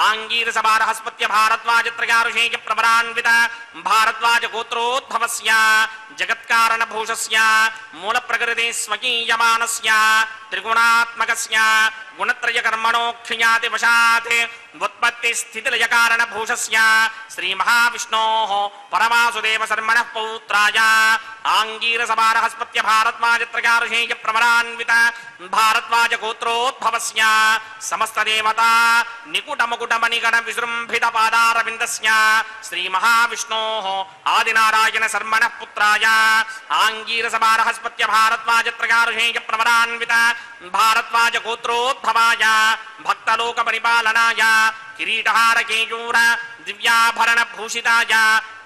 ఆంగీరస భారహస్పత్య భారద్వాజత్రకారుషేయ ప్రవరాన్విత భారద్వాజ గోత్రోద్భవస్య జగత్కారణ భూషస్య మూల ప్రకృతి స్వకీయమానస్య త్రిగుణాత్మకస్య గుణత్రయ కర్మణోక్షయాతి వశాత్ ఉత్పత్తి స్థితిలయ కారణ భూషస్య శ్రీ మహావిష్ణోః పరమాసుదేవ శర్మణః పౌత్రాయ आंगीरसमारहस्पत्य भारद्वाजत्रयारुषेय प्रवरान्वित भारद्वाज गोत्रोद्भवस्य समस्त देवता निकुट मुकुट मणिगण विजृंभित पादारविन्दस्य श्री महाविष्णोः आदिनारायण शर्मणः पुत्राय आंगीरसमारहस्पत्य भारद्वाजत्रयारुषेय प्रवरान्वित भारद्वाज गोत्रोद्भवाय भक्तलोक परिपालनाय किरीटहार केयूर दिव्याभरण भूषिताय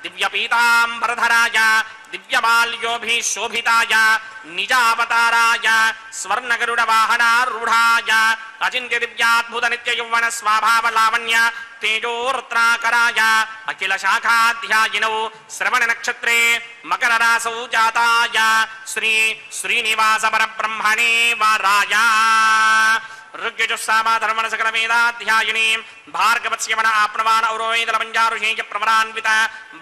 दिव्य पीतांबरधराय दिव्य माल्योभिशोभिताय निजावताराय स्वर्ण गरुड़ वाहनारूढ़ाय अचिंत्य दिव्याद्भुत नित्य यौवन स्वाभाव लावण्य तेजो रत्नाकराय अखिल शाखाध्यायिनौ श्रवण नक्षत्रे मकर रासौ जाताय श्री श्रीनिवास परब्रह्मणे वाराय ऋग्यजुस्सामा धर्मण सकल वेदाध्यायिनी भार्गवस्यमन आपनवान औरोवेदलमञ्जारुषेय प्रवरान्वित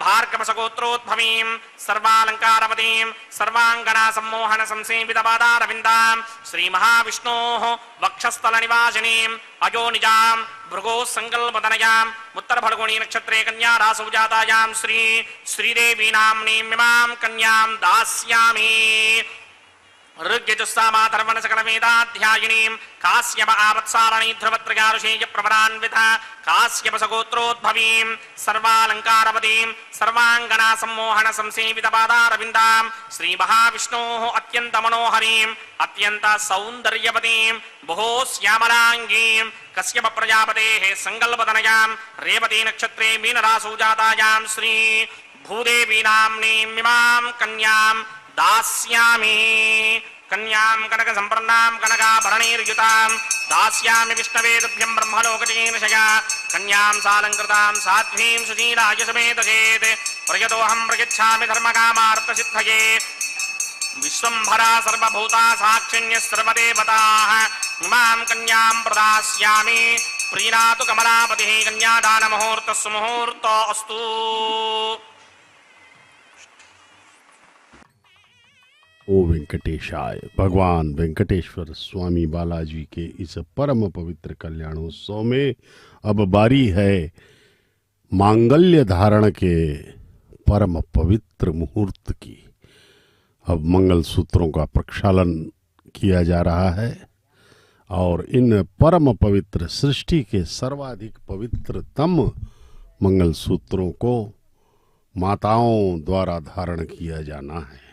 भार्गवसगोत्रोद्भवीं सर्वालङ्कारवतीं सर्वाङ्गना सम्मोहन संसेवितपादारविन्दां श्रीमहाविष्णोः वक्षस्थलनिवासिनीम् अजो निजां भृगोः सङ्कल्पतनयाम् उत्तरफल्गुणी नक्षत्रे कन्या रासौ जातायां श्री श्रीदेवी नाम्नीमिमां कन्यां दास्यामि ऋग्यजुस्सामा धर्मण सकल वेदाध्यायिनीं काश्यप आवत्सारणी ध्रुवत्रयारुषेय प्रवरान्वित काश्यप सगोत्रोद्भवीं सर्वालङ्कारवतीं सर्वाङ्गना सम्मोहन संसेवितपादारविन्दां श्रीमहाविष्णोः अत्यन्त मनोहरीं अत्यन्त सौन्दर्यवतीं बहु श्यामलाङ्गीं कश्यप प्रजापतेः सङ्कल्पतनयां रेवती नक्षत्रे मीनरासौ जातायां श्री भूदेवी नाम्नीमिमां कन्यां दास्यामि कन्यां कनक संप्रन्नां कनकाभरणैर्युतां दास्यामि विष्णवे तुभ्यं ब्रह्मलोकजयेनशया कन्यां सालङ्कृतां साध्वीं सुशीलाय समेतचेत् प्रयतोऽहं प्रयच्छामि धर्मकामार्थसिद्धये विश्वम्भरा सर्वभूता साक्षिण्यः सर्वदेवताः इमां कन्यां प्रदास्यामि प्रीणातु कमलापतिः कन्यादानमुहूर्तः सुमुहूर्तो अस्तु। ओ वेंकटेशाय। भगवान वेंकटेश्वर स्वामी बालाजी के इस परम पवित्र कल्याणोत्सव में अब बारी है मांगल्य धारण के परम पवित्र मुहूर्त की। अब मंगल सूत्रों का प्रक्षालन किया जा रहा है और इन परम पवित्र सृष्टि के सर्वाधिक पवित्रतम मंगल सूत्रों को माताओं द्वारा धारण किया जाना है।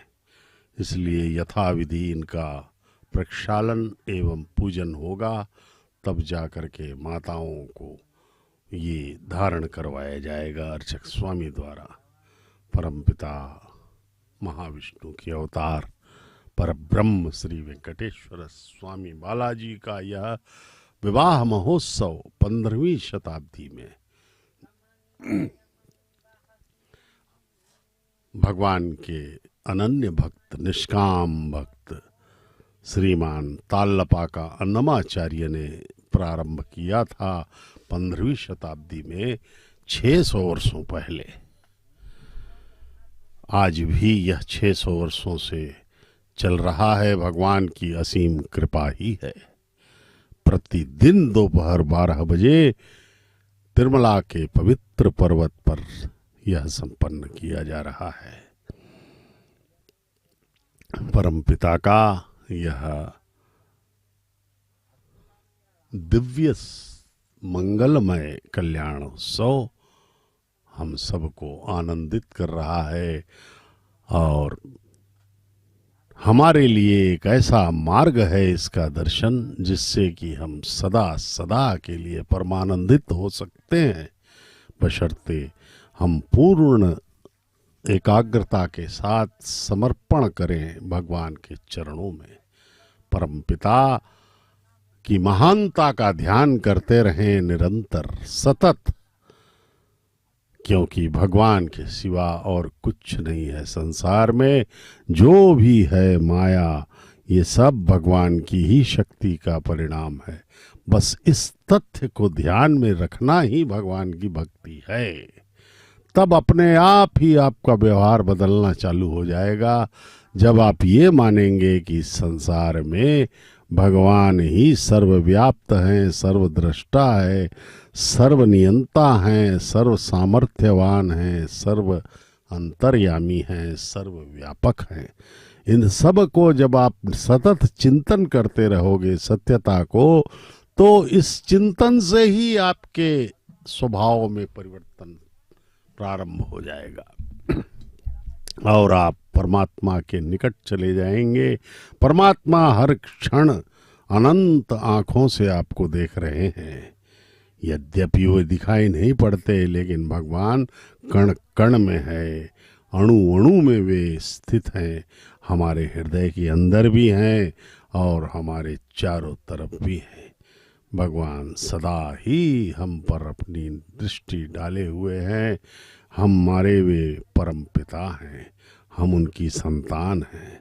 इसलिए यथाविधि इनका प्रक्षालन एवं पूजन होगा, तब जाकर के माताओं को ये धारण करवाया जाएगा अर्चक स्वामी द्वारा। परमपिता महाविष्णु के अवतार परब्रह्म श्री वेंकटेश्वर स्वामी बालाजी का यह विवाह महोत्सव 15वीं शताब्दी में भगवान के अनन्य भक्त, निष्काम भक्त श्रीमान ताल्लपाका अन्नमाचार्य ने प्रारंभ किया था 15वीं शताब्दी में 600 वर्षों पहले। आज भी यह 600 वर्षों से चल रहा है। भगवान की असीम कृपा ही है। प्रतिदिन दोपहर 12 बजे तिरुमला के पवित्र पर्वत पर यह संपन्न किया जा रहा है। परमपिता का यह दिव्य मंगलमय कल्याणोत्सव हम सबको आनंदित कर रहा है और हमारे लिए एक ऐसा मार्ग है इसका दर्शन जिससे कि हम सदा सदा के लिए परमानंदित हो सकते हैं, बशर्ते हम पूर्ण एकाग्रता के साथ समर्पण करें भगवान के चरणों में। परमपिता की महानता का ध्यान करते रहें निरंतर सतत, क्योंकि भगवान के सिवा और कुछ नहीं है संसार में। जो भी है माया, ये सब भगवान की ही शक्ति का परिणाम है। बस इस तथ्य को ध्यान में रखना ही भगवान की भक्ति है। तब अपने आप ही आपका व्यवहार बदलना चालू हो जाएगा। जब आप ये मानेंगे कि संसार में भगवान ही सर्वव्याप्त हैं, सर्वद्रष्टा है, सर्वनियंता हैं, सर्व सामर्थ्यवान हैं, सर्व अंतर्यामी हैं, सर्वव्यापक हैं। इन सब को जब आप सतत चिंतन करते रहोगे सत्यता को, तो इस चिंतन से ही आपके स्वभाव में परिवर्तन प्रारंभ हो जाएगा और आप परमात्मा के निकट चले जाएंगे। परमात्मा हर क्षण अनंत आंखों से आपको देख रहे हैं। यद्यपि वे दिखाई नहीं पड़ते, लेकिन भगवान कण कण में है, अणु अणु में वे स्थित हैं। हमारे हृदय के अंदर भी हैं और हमारे चारों तरफ भी हैं। भगवान सदा ही हम पर अपनी दृष्टि डाले हुए हैं। हमारे वे परम पिता हैं, हम उनकी संतान हैं।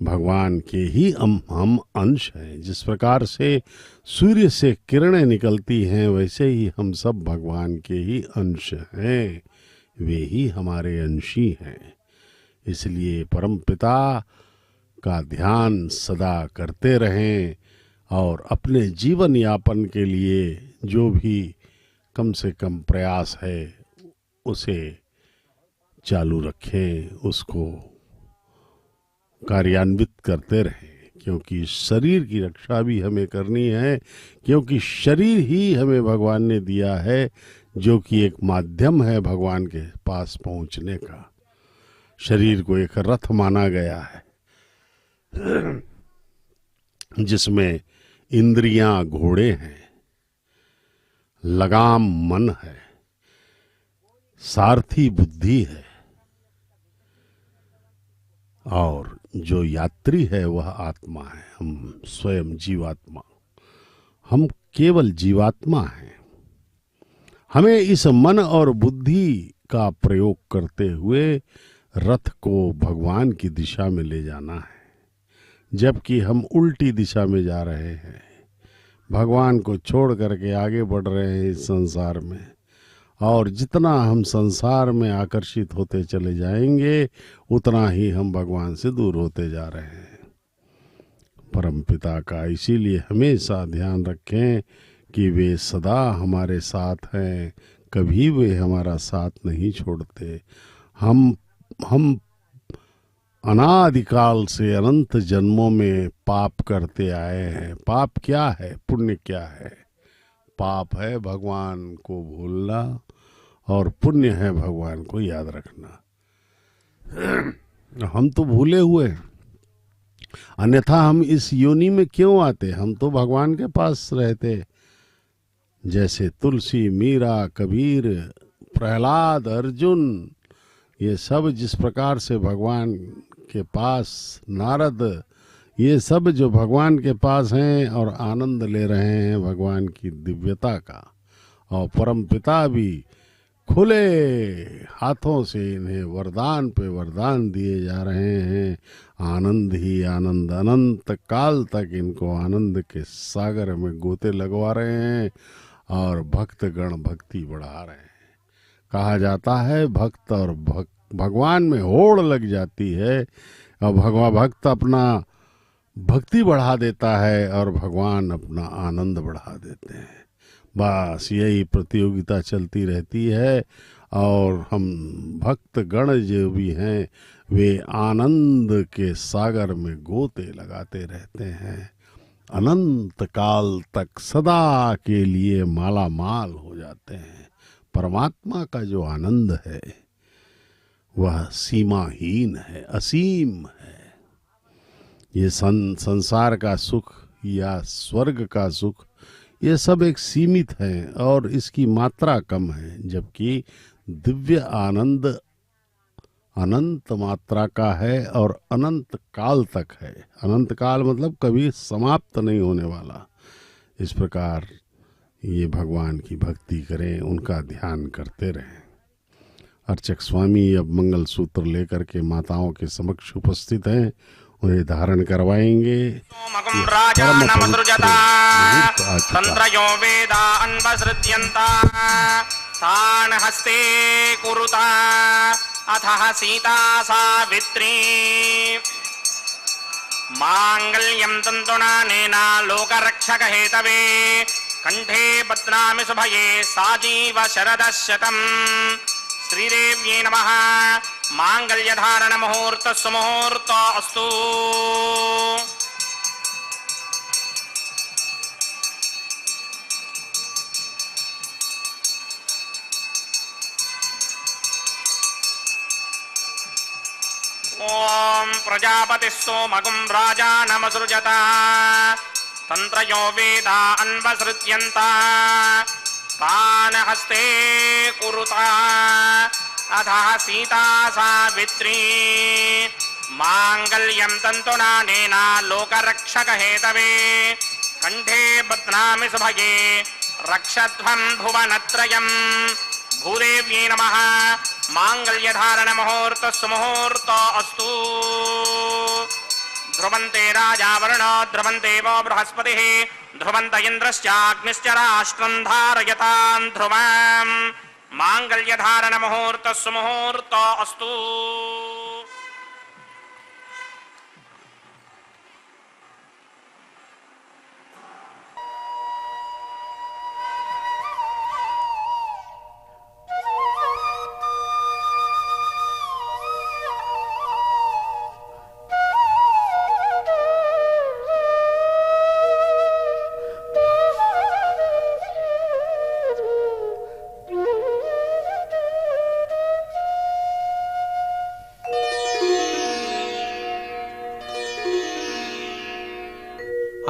भगवान के ही हम अंश हैं। जिस प्रकार से सूर्य से किरणें निकलती हैं, वैसे ही हम सब भगवान के ही अंश हैं। वे ही हमारे अंशी हैं। इसलिए परम पिता का ध्यान सदा करते रहें और अपने जीवन यापन के लिए जो भी कम से कम प्रयास है उसे चालू रखें, उसको कार्यान्वित करते रहें। क्योंकि शरीर की रक्षा भी हमें करनी है, क्योंकि शरीर ही हमें भगवान ने दिया है, जो कि एक माध्यम है भगवान के पास पहुंचने का। शरीर को एक रथ माना गया है जिसमें इंद्रियां घोड़े हैं, लगाम मन है, सारथी बुद्धि है और जो यात्री है वह आत्मा है। हम स्वयं जीवात्मा, हम केवल जीवात्मा हैं। हमें इस मन और बुद्धि का प्रयोग करते हुए रथ को भगवान की दिशा में ले जाना है, जबकि हम उल्टी दिशा में जा रहे हैं। भगवान को छोड़ करके आगे बढ़ रहे हैं इस संसार में, और जितना हम संसार में आकर्षित होते चले जाएंगे, उतना ही हम भगवान से दूर होते जा रहे हैं। परमपिता का इसीलिए हमेशा ध्यान रखें कि वे सदा हमारे साथ हैं, कभी वे हमारा साथ नहीं छोड़ते। हम अनादिकाल से अनंत जन्मों में पाप करते आए हैं। पाप क्या है, पुण्य क्या है? पाप है भगवान को भूलना और पुण्य है भगवान को याद रखना। हम तो भूले हुए हैं, अन्यथा हम इस योनि में क्यों आते? हम तो भगवान के पास रहते। जैसे तुलसी, मीरा, कबीर, प्रहलाद, अर्जुन, ये सब जिस प्रकार से भगवान के पास, नारद, ये सब जो भगवान के पास हैं और आनंद ले रहे हैं भगवान की दिव्यता का, और परम पिता भी खुले हाथों से इन्हें वरदान पे वरदान दिए जा रहे हैं। आनंद ही आनंद, अनंत काल तक इनको आनंद के सागर में गोते लगवा रहे हैं और भक्त गण भक्ति बढ़ा रहे हैं। कहा जाता है भक्त और भगवान में होड़ लग जाती है, और भक्त अपना भक्ति बढ़ा देता है और भगवान अपना आनंद बढ़ा देते हैं। बस यही प्रतियोगिता चलती रहती है, और हम भक्त गण जो भी हैं वे आनंद के सागर में गोते लगाते रहते हैं। अनंत काल तक सदा के लिए माला माल हो जाते हैं। परमात्मा का जो आनंद है वह सीमाहीन है, असीम है। ये संसार का सुख या स्वर्ग का सुख, ये सब एक सीमित है और इसकी मात्रा कम है, जबकि दिव्य आनंद अनंत मात्रा का है और अनंत काल तक है। अनंत काल मतलब कभी समाप्त नहीं होने वाला। इस प्रकार ये भगवान की भक्ति करें, उनका ध्यान करते रहें। अर्चक स्वामी अब मंगल सूत्र लेकर के माताओं के समक्ष उपस्थित हैं, उन्हें धारण करवाएंगे। तंत्रयो वेदा अन्वसृत्यन्ता तान् हस्ते कुरुता अथः सीता सावित्री मांगल्यं तन्तुना नेना लोकरक्षक हेतवे कंठे बध्नामि शुभये साजीव शरदः शतम् श्रीदेव्यै नमः मांगल्यधारण मुहूर्त सुमुहूर्त अस्तु ओम प्रजापति सोमगुं राजानमसृजत तंत्रयो वेदा अन्वसृत्यन्त तान् हस्ते कुरुता अधः सीता सावित्री मांगल्यं तन्तुनानेन लोकरक्षकहेतवे कंठे बध्नामि सुभगे रक्षध्वं भुवनत्रयम् भूदेव्यै नमः मांगल्यधारण मुहूर्त सुमुहूर्त अस्तु ध्रुवन्ते राजा वरुणो ध्रुवन्ते वो बृहस्पतिः ध्रुवन्त इन्द्रश्चाग्निश्च राष्ट्रं धारयतां ध्रुवम् मांगल्यधारण मुहूर्त सुमुहूर्त अस्तु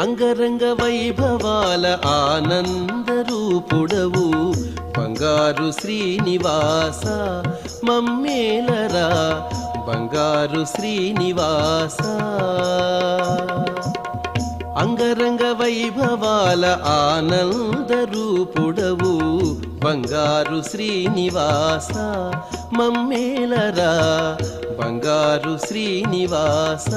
అంగరంగ వైభవాల ఆనంద రూపుడవు బంగారు శ్రీనివాస మమ్మేలరా బంగారు శ్రీనివాస అంగరంగ వైభవాల ఆనంద రూపుడవు బంగారు శ్రీనివాస మమ్మేలరా బంగారు శ్రీనివాస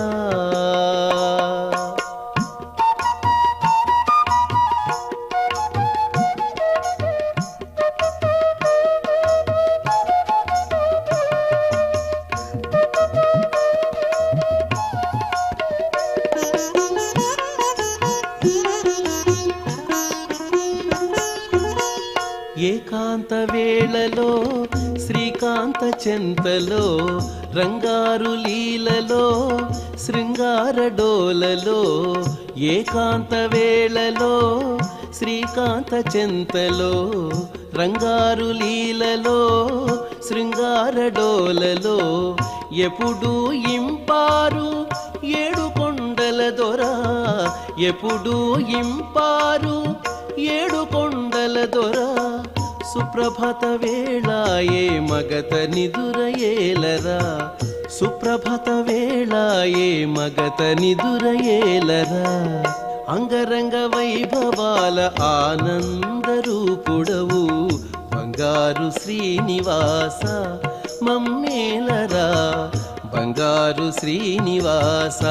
ఏకాంత వేళలో శ్రీకాంత చెంతలో రంగారు లీలలో శృంగార డోలలో ఏకాంత వేళలో శ్రీకాంత చెంతలో రంగారు లీలలో శృంగార డోలలో ఎప్పుడు ఇంపారు ఏడు కొండల దొర ఎప్పుడు ఇంపారు ఏడు కొండల దొర సుప్రభాత వేళాయే మగత నిదురయేలరా సుప్రభాత వేళాయే మగత నిదురయేలరా అంగరంగ వైభవాల ఆనంద రూపుడవు బంగారు శ్రీనివాస మమ్మేలరా బంగారు శ్రీనివాస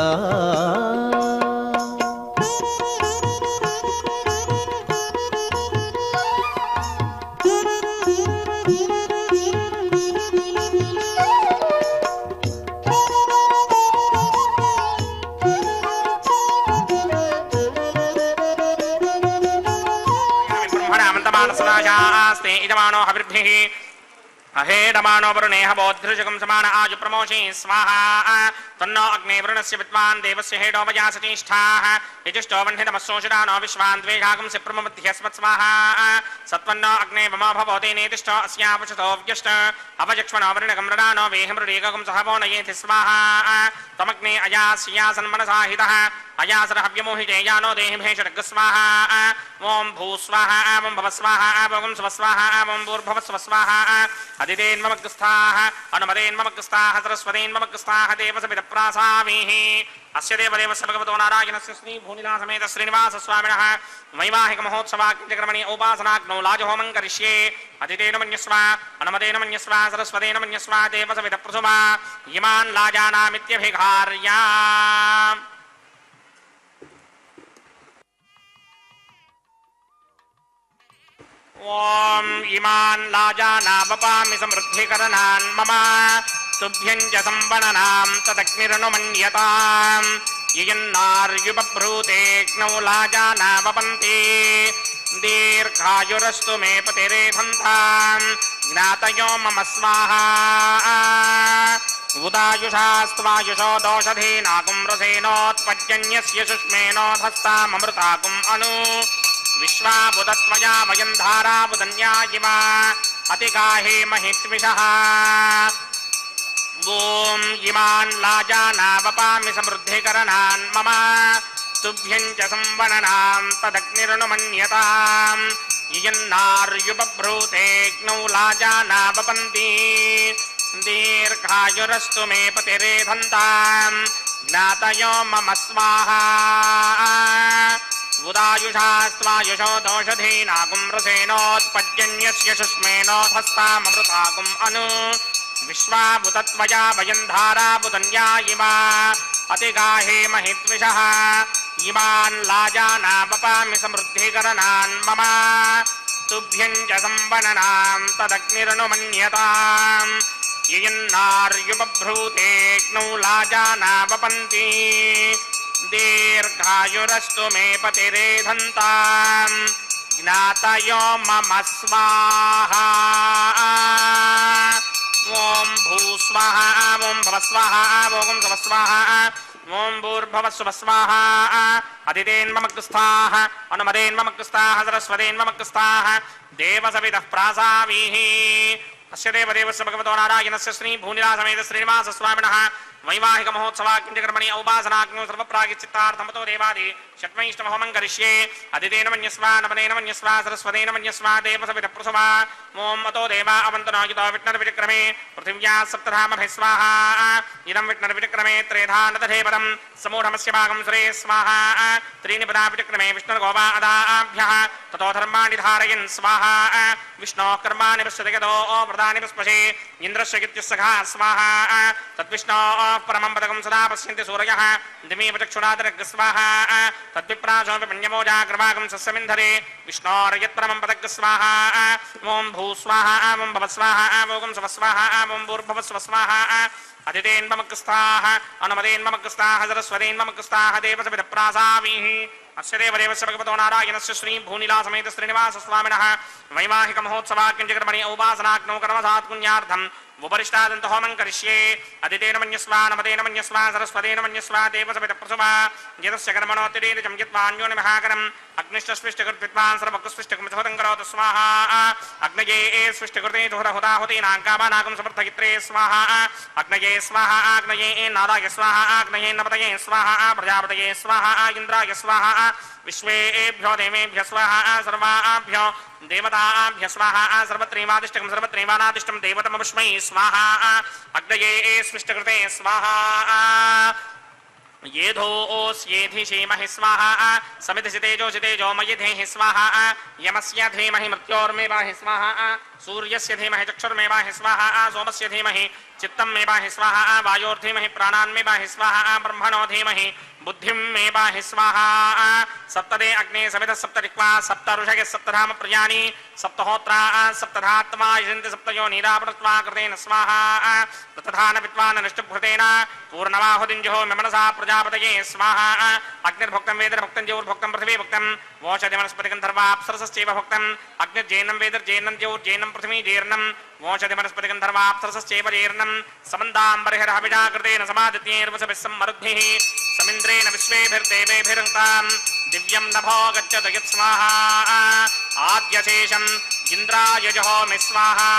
ब्रह्मणामन्तमानसनाशास्ते इदमानो हविर्भिः अहेडमानो वरुणेह बोद्धृजगं समान आजु प्रमोषे स्वाहा तन्नो अग्ने वरुणस्य विद्वान् देवस्य हेडो वयासतिष्ठाः यजुष्टो वह्नितमस्सोषिरानो विश्वान् द्वेषागं से प्रममध्यस्मत् स्वाहा सत्वन्नो अग्ने वमो भवते नेतिष्ठो अस्यापशतो व्यष्ट अवजक्ष्मणो वरुणगं रणानो वेहमृडेकगं सहवो नयेति स्वाहा तमग्ने अयास्यासन्मनसाहितः अयासरहव्यमोहिते यानो देहिभेषडग् स्वाहा ओं भूस्वाहा ओं भवस्वाहा ओं स्वस्वाहा ओं भूर्भवस्वस्वाहा अदितेन्ममग्रस्थाः अनुमदेन्ममग्रस्थाः सरस्वतीन्ममग्रस्थाः देवसमिदप्रासामीः अस्य देवदेवस्य भगवतो नारायणस्य श्रीभूनिलासमेत श्रीनिवासस्वामिनः वैवाहिकमहोत्सवाग्निक्रमणे उपासनाग्नौ लाजहोमं करिष्ये अदितेन मन्यस्व अनुमदेन मन्यस्व सरस्वतेन मन्यस्व देवसमिदप्रसुमा इमान् लाजानामित्यभिघार्या ओम इमान् लाजानावपामि समृद्धिकरणान् मम तुभ्यं च संवननां तदग्निरनुमन्यताम् ययन्नार्युपभ्रूतेऽग्नौ लाजानावपन्ति दीर्घायुरस्तु मे पतिरेधन्ताम् ज्ञातयो मम स्वाहा उदायुषास्त्वायुषो दोषधीनाकुं रसेनोत्पद्यन्यस्य सुष्मेनोधस्ताममृताकुम् अनु विश्वाबुधत्वया वयं धाराबुधन्या इव अतिगाहे महित्विषः ॐ इमान् लाजानावपामि समृद्धिकरणान् मम तुभ्यं च संवननां तदग्निरनुमन्यताम् यन्नार्युबभ्रूतेऽग्नौ लाजानावपन्ति दीर्घायुरस्तु मे पतिरेधन्ताम् ज्ञातयो मम स्वाहा उदायुषास्त्वायुषो दोषधीनाकुं रसेनोत्पद्यन्यस्य सुष्मेनोधस्ताममृताकुम् अनु विश्वाबुधत्वया वयं धाराबुधन्या इव अतिगाहे महित्विषः इमान् लाजानावपामि समृद्धिकरणान् मम तुभ्यं च संवननां तदग्निरनुमन्यताम् यन्नार्युबभ्रूतेऽग्नौ लाजानावपन्ति दीर्घायुरस्तु मे पतिरेधन्ताम् ज्ञातयो मम स्वाहा ॐ भूस्वाहा ॐ भवस्वाहा ॐ स्वस्वाहा ॐ भूर्भवस्वस्वाहा अदितेन्ममग्रस्थाः अनुमदेन्ममग्रस्थाः सरस्वतेन्ममग्रस्थाः देवसवितः प्रासावीः अस्य देवदेवस्य भगवतो नारायणस्य श्री भूनिलासमेत श्रीनिवासस्वामिनः वैवाहिक महोत्सवाग्निकर्मणि औपासनाग्नो सर्वप्रागिचित्तार्थमतो देवादि षट्मैष्टमहोमं करिष्ये अदितेन मन्यस्वा नमनेन मन्यस्वा सरस्वतेन मन्यस्वा देवसवितः प्रसवा ॐ अतो देवा अवन्तनायुतो विष्णुर्विक्रमे पृथिव्याः सप्तधामभिः स्वाहा इदं विष्णुर्विक्रमे त्रेधा नदधेपदं समूढमस्य भागं सुरे स्वाहा त्रीणि पदा विक्रमे विष्णुर्गोवा अदाभ्यः ततो धर्माणि धारयन् स्वाहा विष्णोः कर्माणि पश्यति यतो व्रतानि पुष्पशे इन्द्रस्य कीर्तिस्सखा स्वाहा तद्विष्णोः परमं पदकं सदा पश्यन्ति सूरयः दिमेव चक्षुरादरग् स्वाहा तद्विप्रासोऽपि पुण्यमोजाग्रभागं सस्यमिन्धरे विष्णोर्यत्परमं पदग् स्वाहा ॐ भूस्वाहा ॐ भवस्वाहा ॐ स्वस्वाहा ॐ भूर्भुवस्वस्वाहा अदितेन्ममग्रस्थाः अनुमदेन्ममग्रस्थाः सरस्वतेन्ममग्रस्थाः देवसवितः प्रासावीः अस्य देवदेवस्य भगवतो नारायणस्य श्री भूनिलासमेत श्रीनिवासस्वामिनः वैवाहिक महोत्सवाग्निकर्मणि औपासनाग्नौ कर्मसात् पुण्यार्थम् उपरिष्टादन्त होमं करिष्ये अदितेन मन्यस्वा नमदेन मन्यस्वा सरस्वतेन मन्यस्वा देवसवितः प्रसवा यतस्य कर्मणोत्तिरेदं यत्वान्योनि महाकरम् अग्निष्टस्पृष्टकृत्वान् सर्वकुस्पृष्टकं चोदं करोतु स्वाहा अग्नये स्पृष्टकृते जुहुरहुताहुतीनां कामानागं समर्थयित्रे स्वाहा अग्नये स्वाहा अग्नये नादाय स्वाहा अग्नये नपतये स्वाहा प्रजापतये स्वाहा इन्द्राय स्वाहा विश्वेभ्यो देवेभ्य स्वाहा सर्वाभ्यो देवताभ्य स्वाहा सर्वत्रैवादिष्टकं सर्वत्रैवानादिष्टं देवतमपुष्मै स्वाहा अग्नये स्पृष्टकृते स्वाहा येधोऽस्येधिषीमहि स्वाहा समितिषितेजोषि तेजोमयि धेहि स्वाहा यमस्य धीमहि मृत्योर्मेवाहि स्वाहा सूर्यस्य धीमहि चक्षुर्मेवाहि स्वाहा सोमस्य धीमहि चित्तं मेवाहि स्वाहा वायोर्धीमहि प्राणान्मेवाहि स्वाहा ब्रह्मणो धीमहि बुद्धिं मेवाहि स्वाहा सप्तदे अग्ने सवितः सप्तरिक्वा सप्त ऋषयः सप्तधाम प्रियाणि सप्तहोत्रा सप्तधात्मा यजन्ति सप्तयो नीरापृत्वा कृतेन स्वाहा तथान विद्वान् निष्टभृतेन पूर्णमाहुतिञ्जहो मनसा प्रजापतये स्वाहा अग्निर्भुक्तं वेदर्भुक्तं ज्योर्भुक्तं पृथिवीभुक्तं वोषधि वनस्पतिगन्धर्वाप्सरसश्चैव भुक्तम् अग्निर्जैनं वेदर्जैनं ज्योर्जैनं पृथिवी जैर्नं वोषधि वनस्पतिगन्धर्वाप्सरसश्चैव जैर्नं समन्ताम्बरिहरः विजाकृतेन समादित्यैर्वसभिः सम्मरुद्भिः समिन्द्रेण विश्वेभिर्देवेभिरङ्क्ताम् दिव्यं नभो गच्छतु यत् स्वाहा आद्यशेषम् इन्द्राय जहोमि स्वाहा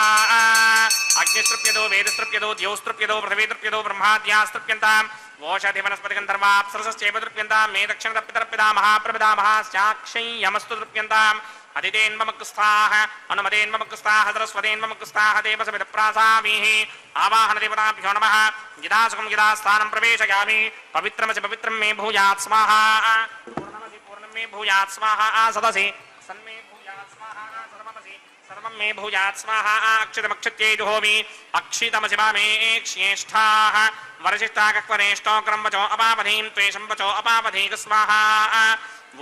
अग्निस्तृप्यतो वेदस्तृप्यतो द्यौस्तृप्यतो पृथिवीतृप्यतो ब्रह्माद्यास्तृप्यन्ताम् वोषधि वनस्पतिगन्धर्वाप्सरसश्चैव तृप्यन्ताम् मे दक्षिणतर्पितर्पिता महाप्रपितामहा साक्षय्यमस्तु तृप्यन्ताम् अदितेन्ममग्रस्थाः अनुमदेन्ममग्रस्थाः सरस्वतेन्ममग्रस्थाः देवसवितः प्रासावीः आवाहनदेवताभ्यो नमः यदा सुखं यदा स्थानं प्रवेशयामि पवित्रमसि पवित्रं मे भूयात् स्वाहा पूर्णमसि पूर्णं मे भूयात् स्वाहा सदसि सन्मे भूयात् स्वाहा सर्वमसि सर्वं मे भूयात् स्वाहा अक्षितमक्षित्यै जुहोमि अक्षितमसि मे क्ष्येष्ठाः वरशिष्टाकक्वरेष्ठो क्रमवचो अपावधीं त्वेषं वचो अपावधीक स्वाहा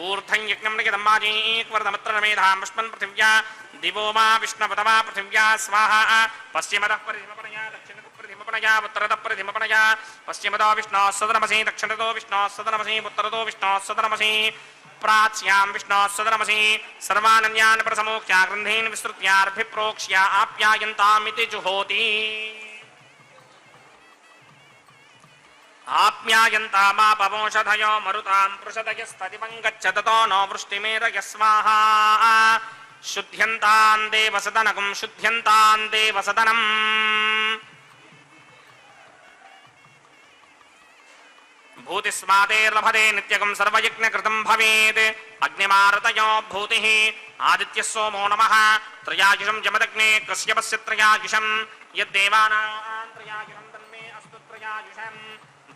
ऊर्धं यज्ञं नियतमाजीक्वरदमत्र मेधां पुष्पन् पृथिव्या दिवो मा विष्णवतमा पृथिव्या स्वाहा पश्चिमतः परिधिमपणया दक्षिणतः परिधिमपणया उत्तरतः परिधिमपणया पश्चिमतो विष्णोः सदनमसि दक्षिणतो विष्णोः सदनमसि उत्तरतो विष्णोः सदनमसि प्राच्यां विष्णोः सदनमसि सर्वानन्यान् प्रसमोक्ष्या ग्रन्थीन् विस्तृत्यार्भिप्रोक्ष्या आप्यायन्तामिति जुहोति आप्यायन्तामापवोषधयो मरुतां पृषदयस्तदिवं गच्छततो नो वृष्टिमेरय स्वाहा शुद्ध्यन्तान् देवसदनकं शुद्ध्यन्तान् देवसदनम् भूतिस्मातेर्लभते नित्यकं सर्वयज्ञकृतं भवेत् अग्निमारतयो भूतिः आदित्यः सोमो नमः त्रयायुषं जमदग्ने कश्यपस्य त्रयायुषं यद्देवानां त्रयायुषं तन्मे अस्तु त्रयायुषम्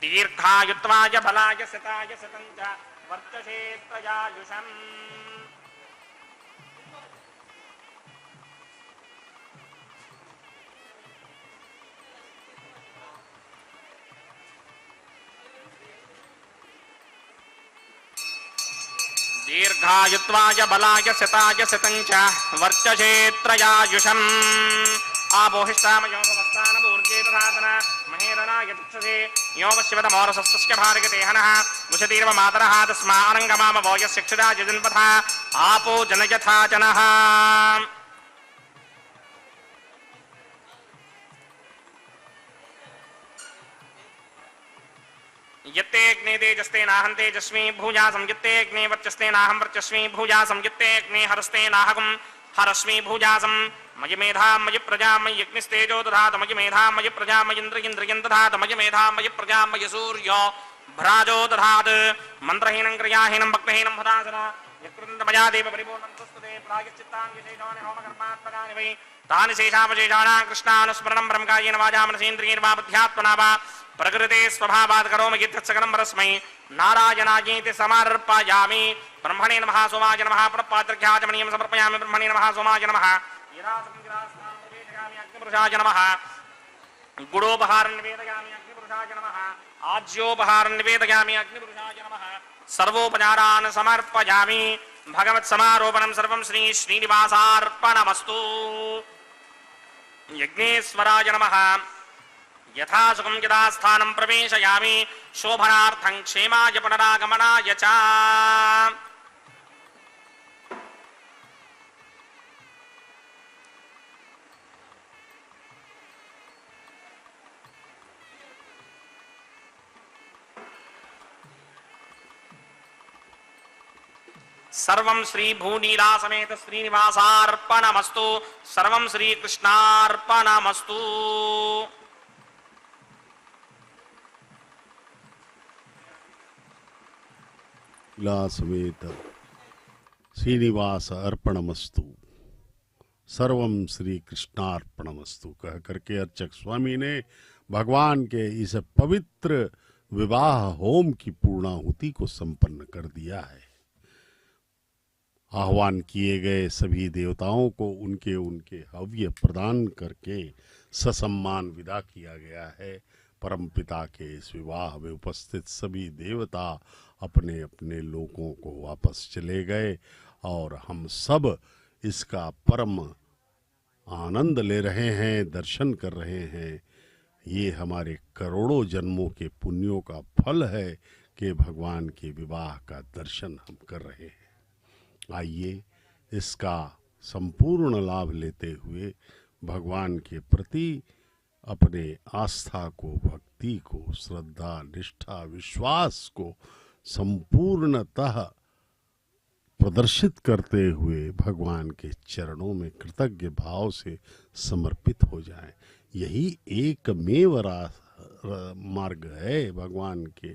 दीर्घायुत्वाय बलाय शताय शतं च वर्चसे त्रयायुषम् दीर्घायुत्वाय बलाय शताय शतं च वर्चसे त्रयायुषम् आपोहिष्टामयो भवस्तानमूर्जे दधातन महेरणाय चक्षुषे यो वश्यवतमोरसस्तस्य भार्गते हनः मुषतीर्व मातरः तस्मानङ्गमाम वोयस्य क्षुधा जजन्पथा आपो जनयथा जनः यत्ते अग्ने तेजस्ते नाहं तेजस्वी भूयासं यत्ते अग्ने वर्चस्ते नाहं वर्चस्वी भूयासं यत्ते अग्ने हरस्ते नाहं हरस्मी भूयासं मयि मेधा मयि प्रजा मयि अग्निस्तेजो दधात मयि मेधा मयि प्रजा मयि इन्द्रियं दधात मयि मेधा मयि प्रजा मयि सूर्यो भ्राजो दधात मन्त्रहीनं क्रियाहीनं भक्तहीनं हुदासना यत्कृतमया देव परिपूर्णं सुस्तुते प्रायश्चित्तानि विशेषाणि होमकर्मात्मकानि वै तानि शेषावशेषाणां कृष्णानुस्मरणं ब्रह्मकायेन वाचा मनसेन्द्रियेण वा बुद्ध्यात्मना वा प्रकृते स्वभावात् करोमि यत्सकलं परस्मै नारायणायेति समर्पयामि ब्रह्मणे नमः सोमाय नमः पुनःपात्रघ्याचमनीयं समर्पयामि ब्रह्मणे नमः सोमाय नमः अग्निपुरुषाय नमः गुडोपहारं निवेदयामि अग्निपुरुषाय नमः आज्योपहारं निवेदयामि अग्निपुरुषाय नमः सर्वोपचारान् समर्पयामि भगवत्समारोपणं सर्वं श्री श्रीनिवासार्पणमस्तु यज्ञेश्वराय नमः यथा सुखं यदा स्थानं प्रवेशयामि शोभनार्थं क्षेमाय पुनरागमनाय च सर्वं श्री भूनीला समेत श्रीनिवासार्पणमस्तु सर्वं श्रीकृष्णार्पणमस्तु ला समेत श्रीनिवास अर्पणमस्तु सर्वम श्री कृष्णार्पणमस्तु कह करके अर्चक स्वामी ने भगवान के इस पवित्र विवाह होम की पूर्णाहुति को संपन्न कर दिया है। आह्वान किए गए सभी देवताओं को उनके उनके हव्य प्रदान करके ससम्मान विदा किया गया है। परमपिता के इस विवाह में उपस्थित सभी देवता अपने अपने लोकों को वापस चले गए और हम सब इसका परम आनंद ले रहे हैं, दर्शन कर रहे हैं। ये हमारे करोड़ों जन्मों के पुण्यों का फल है कि भगवान के विवाह का दर्शन हम कर रहे हैं। आइए इसका संपूर्ण लाभ लेते हुए भगवान के प्रति अपने आस्था को, भक्ति को, श्रद्धा, निष्ठा, विश्वास को संपूर्णतः प्रदर्शित करते हुए भगवान के चरणों में कृतज्ञ भाव से समर्पित हो जाएं। यही एकमेव मार्ग है भगवान के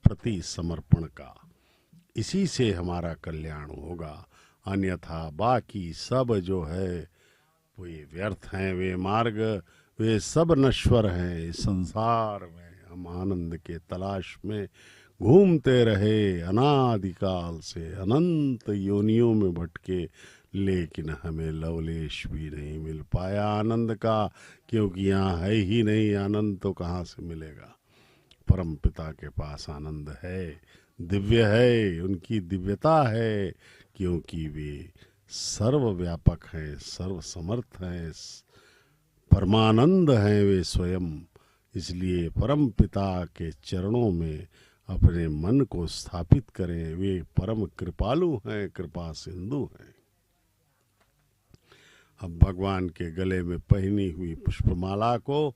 प्रति समर्पण का। इसी से हमारा कल्याण होगा, अन्यथा बाकी सब जो है वे व्यर्थ हैं, वे मार्ग वे सब नश्वर हैं। इस संसार में हम आनंद के तलाश में घूमते रहे, अनादिकाल से अनंत योनियों में भटके, लेकिन हमें लवलेश भी नहीं मिल पाया आनंद का, क्योंकि यहाँ है ही नहीं। आनंद तो कहाँ से मिलेगा? परम पिता के पास आनंद है, दिव्य है, उनकी दिव्यता है, क्योंकि वे सर्वव्यापक हैं, सर्वसमर्थ हैं, परमानंद हैं वे स्वयं। इसलिए परम पिता के चरणों में अपने मन को स्थापित करें। वे परम कृपालु हैं, कृपा सिंधु हैं। अब भगवान के गले में पहनी हुई पुष्पमाला को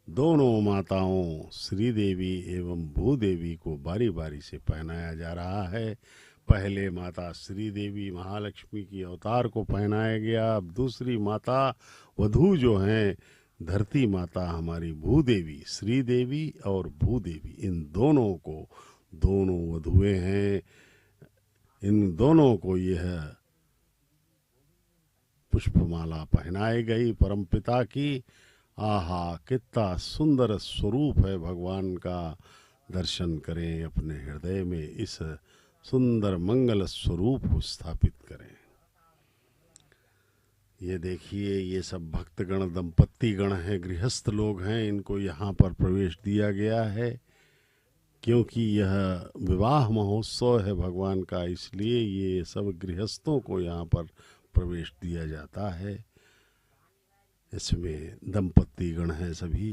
दोनों माताओं श्री देवी एवं भूदेवी को बारी बारी से पहनाया जा रहा है। पहले माता श्री देवी महालक्ष्मी की अवतार को पहनाया गया। अब दूसरी माता वधू जो हैं धरती माता हमारी भूदेवी, श्री देवी और भूदेवी, इन दोनों को, दोनों वधुएं हैं, इन दोनों को यह पुष्पमाला पहनाई गई परमपिता की। आहा, कितना सुंदर स्वरूप है भगवान का। दर्शन करें अपने हृदय में, इस सुंदर मंगल स्वरूप को स्थापित करें। ये देखिए, ये सब भक्तगण, दंपत्ति गण हैं, गृहस्थ लोग हैं, इनको यहाँ पर प्रवेश दिया गया है क्योंकि यह विवाह महोत्सव है भगवान का, इसलिए ये सब गृहस्थों को यहाँ पर प्रवेश दिया जाता है। इसमें दंपत्ति गण हैं सभी,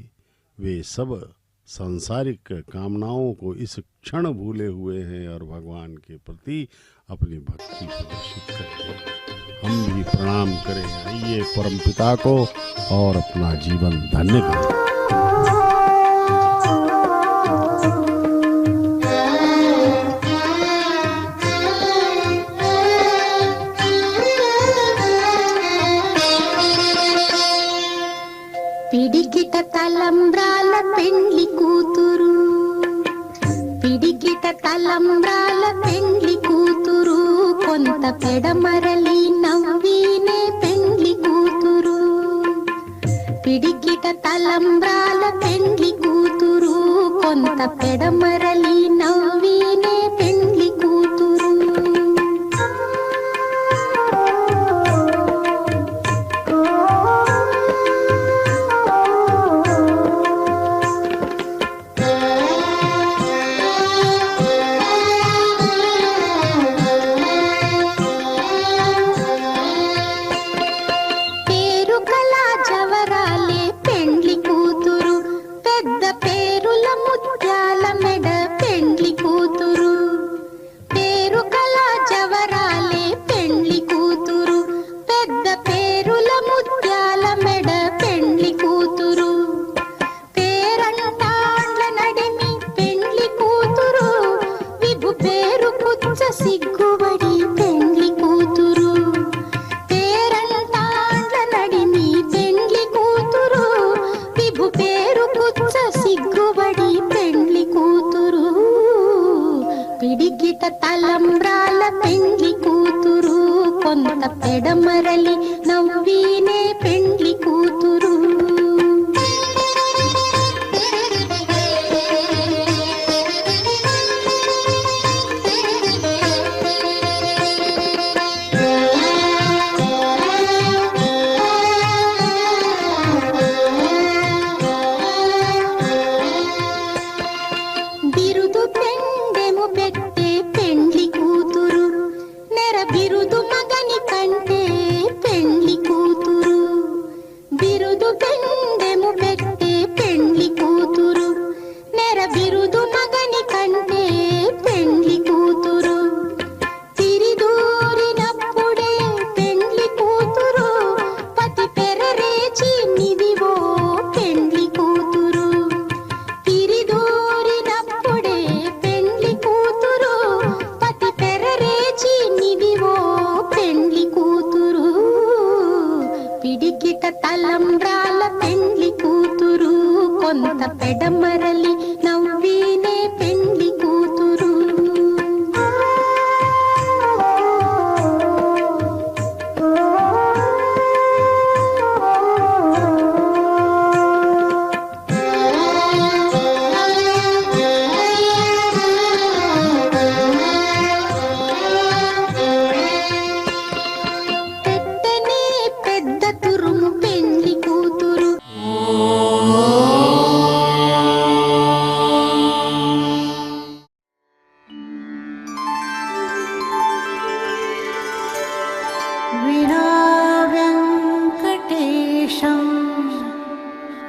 वे सब सांसारिक कामनाओं को इस क्षण भूले हुए हैं और भगवान के प्रति अपनी भक्ति प्रदर्शित करते हैं। हम भी प्रणाम करें आइए परमपिता को और अपना जीवन धन्य करें। పిడికిట తలంబ్రాల పెండ్లి కూతురు, పిడికిట తలంబ్రాల పెండ్లి కూతురు, కొంత పెడమరలి నవ్వినే పెండ్లి కూతురు. పిడికిట తలంబ్రాల పెండ్లి కూతురు, కొంత పెడమరలి నవ్వినే పెండ్లి కూతురు. పిడికిట తలంబ్రాల పెండ్లి కూతురు, కొంత పెడమరలి నవ్వినే పెండ్లి కూతురు. బిరుదు పెండెము పెట్టే పెండ్లి కూతురు, నెర బిరుదు మగని కంటే పెండ్లి కూతురు. బిరుదు పెండెము పెట్టే పెండ్లి కూతురు, నెర బిరుదు మగని కంటే పెండ్లి కూతురు. తిరిదూరినప్పుడే పెండ్లి కూతురు, పతి పెరరేచి నిదివో పెండ్లి కూతురు. తిరిదూరినప్పుడే పెండ్లి కూతురు, పతి పెరరేచి నిదివో పెండ్లి కూతురు. పిడికిట తలంబ్రాల పెండ్లి కూతురు, కొంత పెడమరలి నవ్వినే పెండ్లి కూతురు. పెట్టనే పెద్ద తురుము పెండ్లి కూతురు. विना वेङ्कटेशं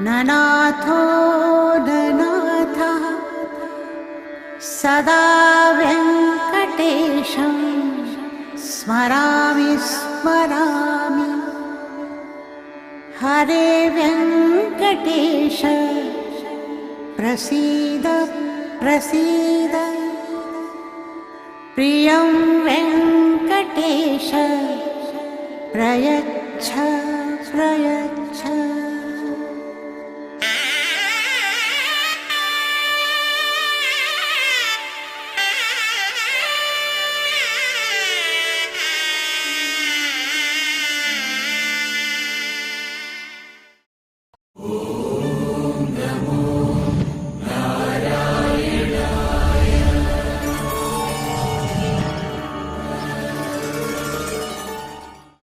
ननाथो ननाथः स सदा वेङ्कटेशं स्मरामि स्मरामि हरे वेङ्कटेश प्रसीद प्रसीद प्रियं वेङ्कटेश प्रयच्छ प्रयच्छ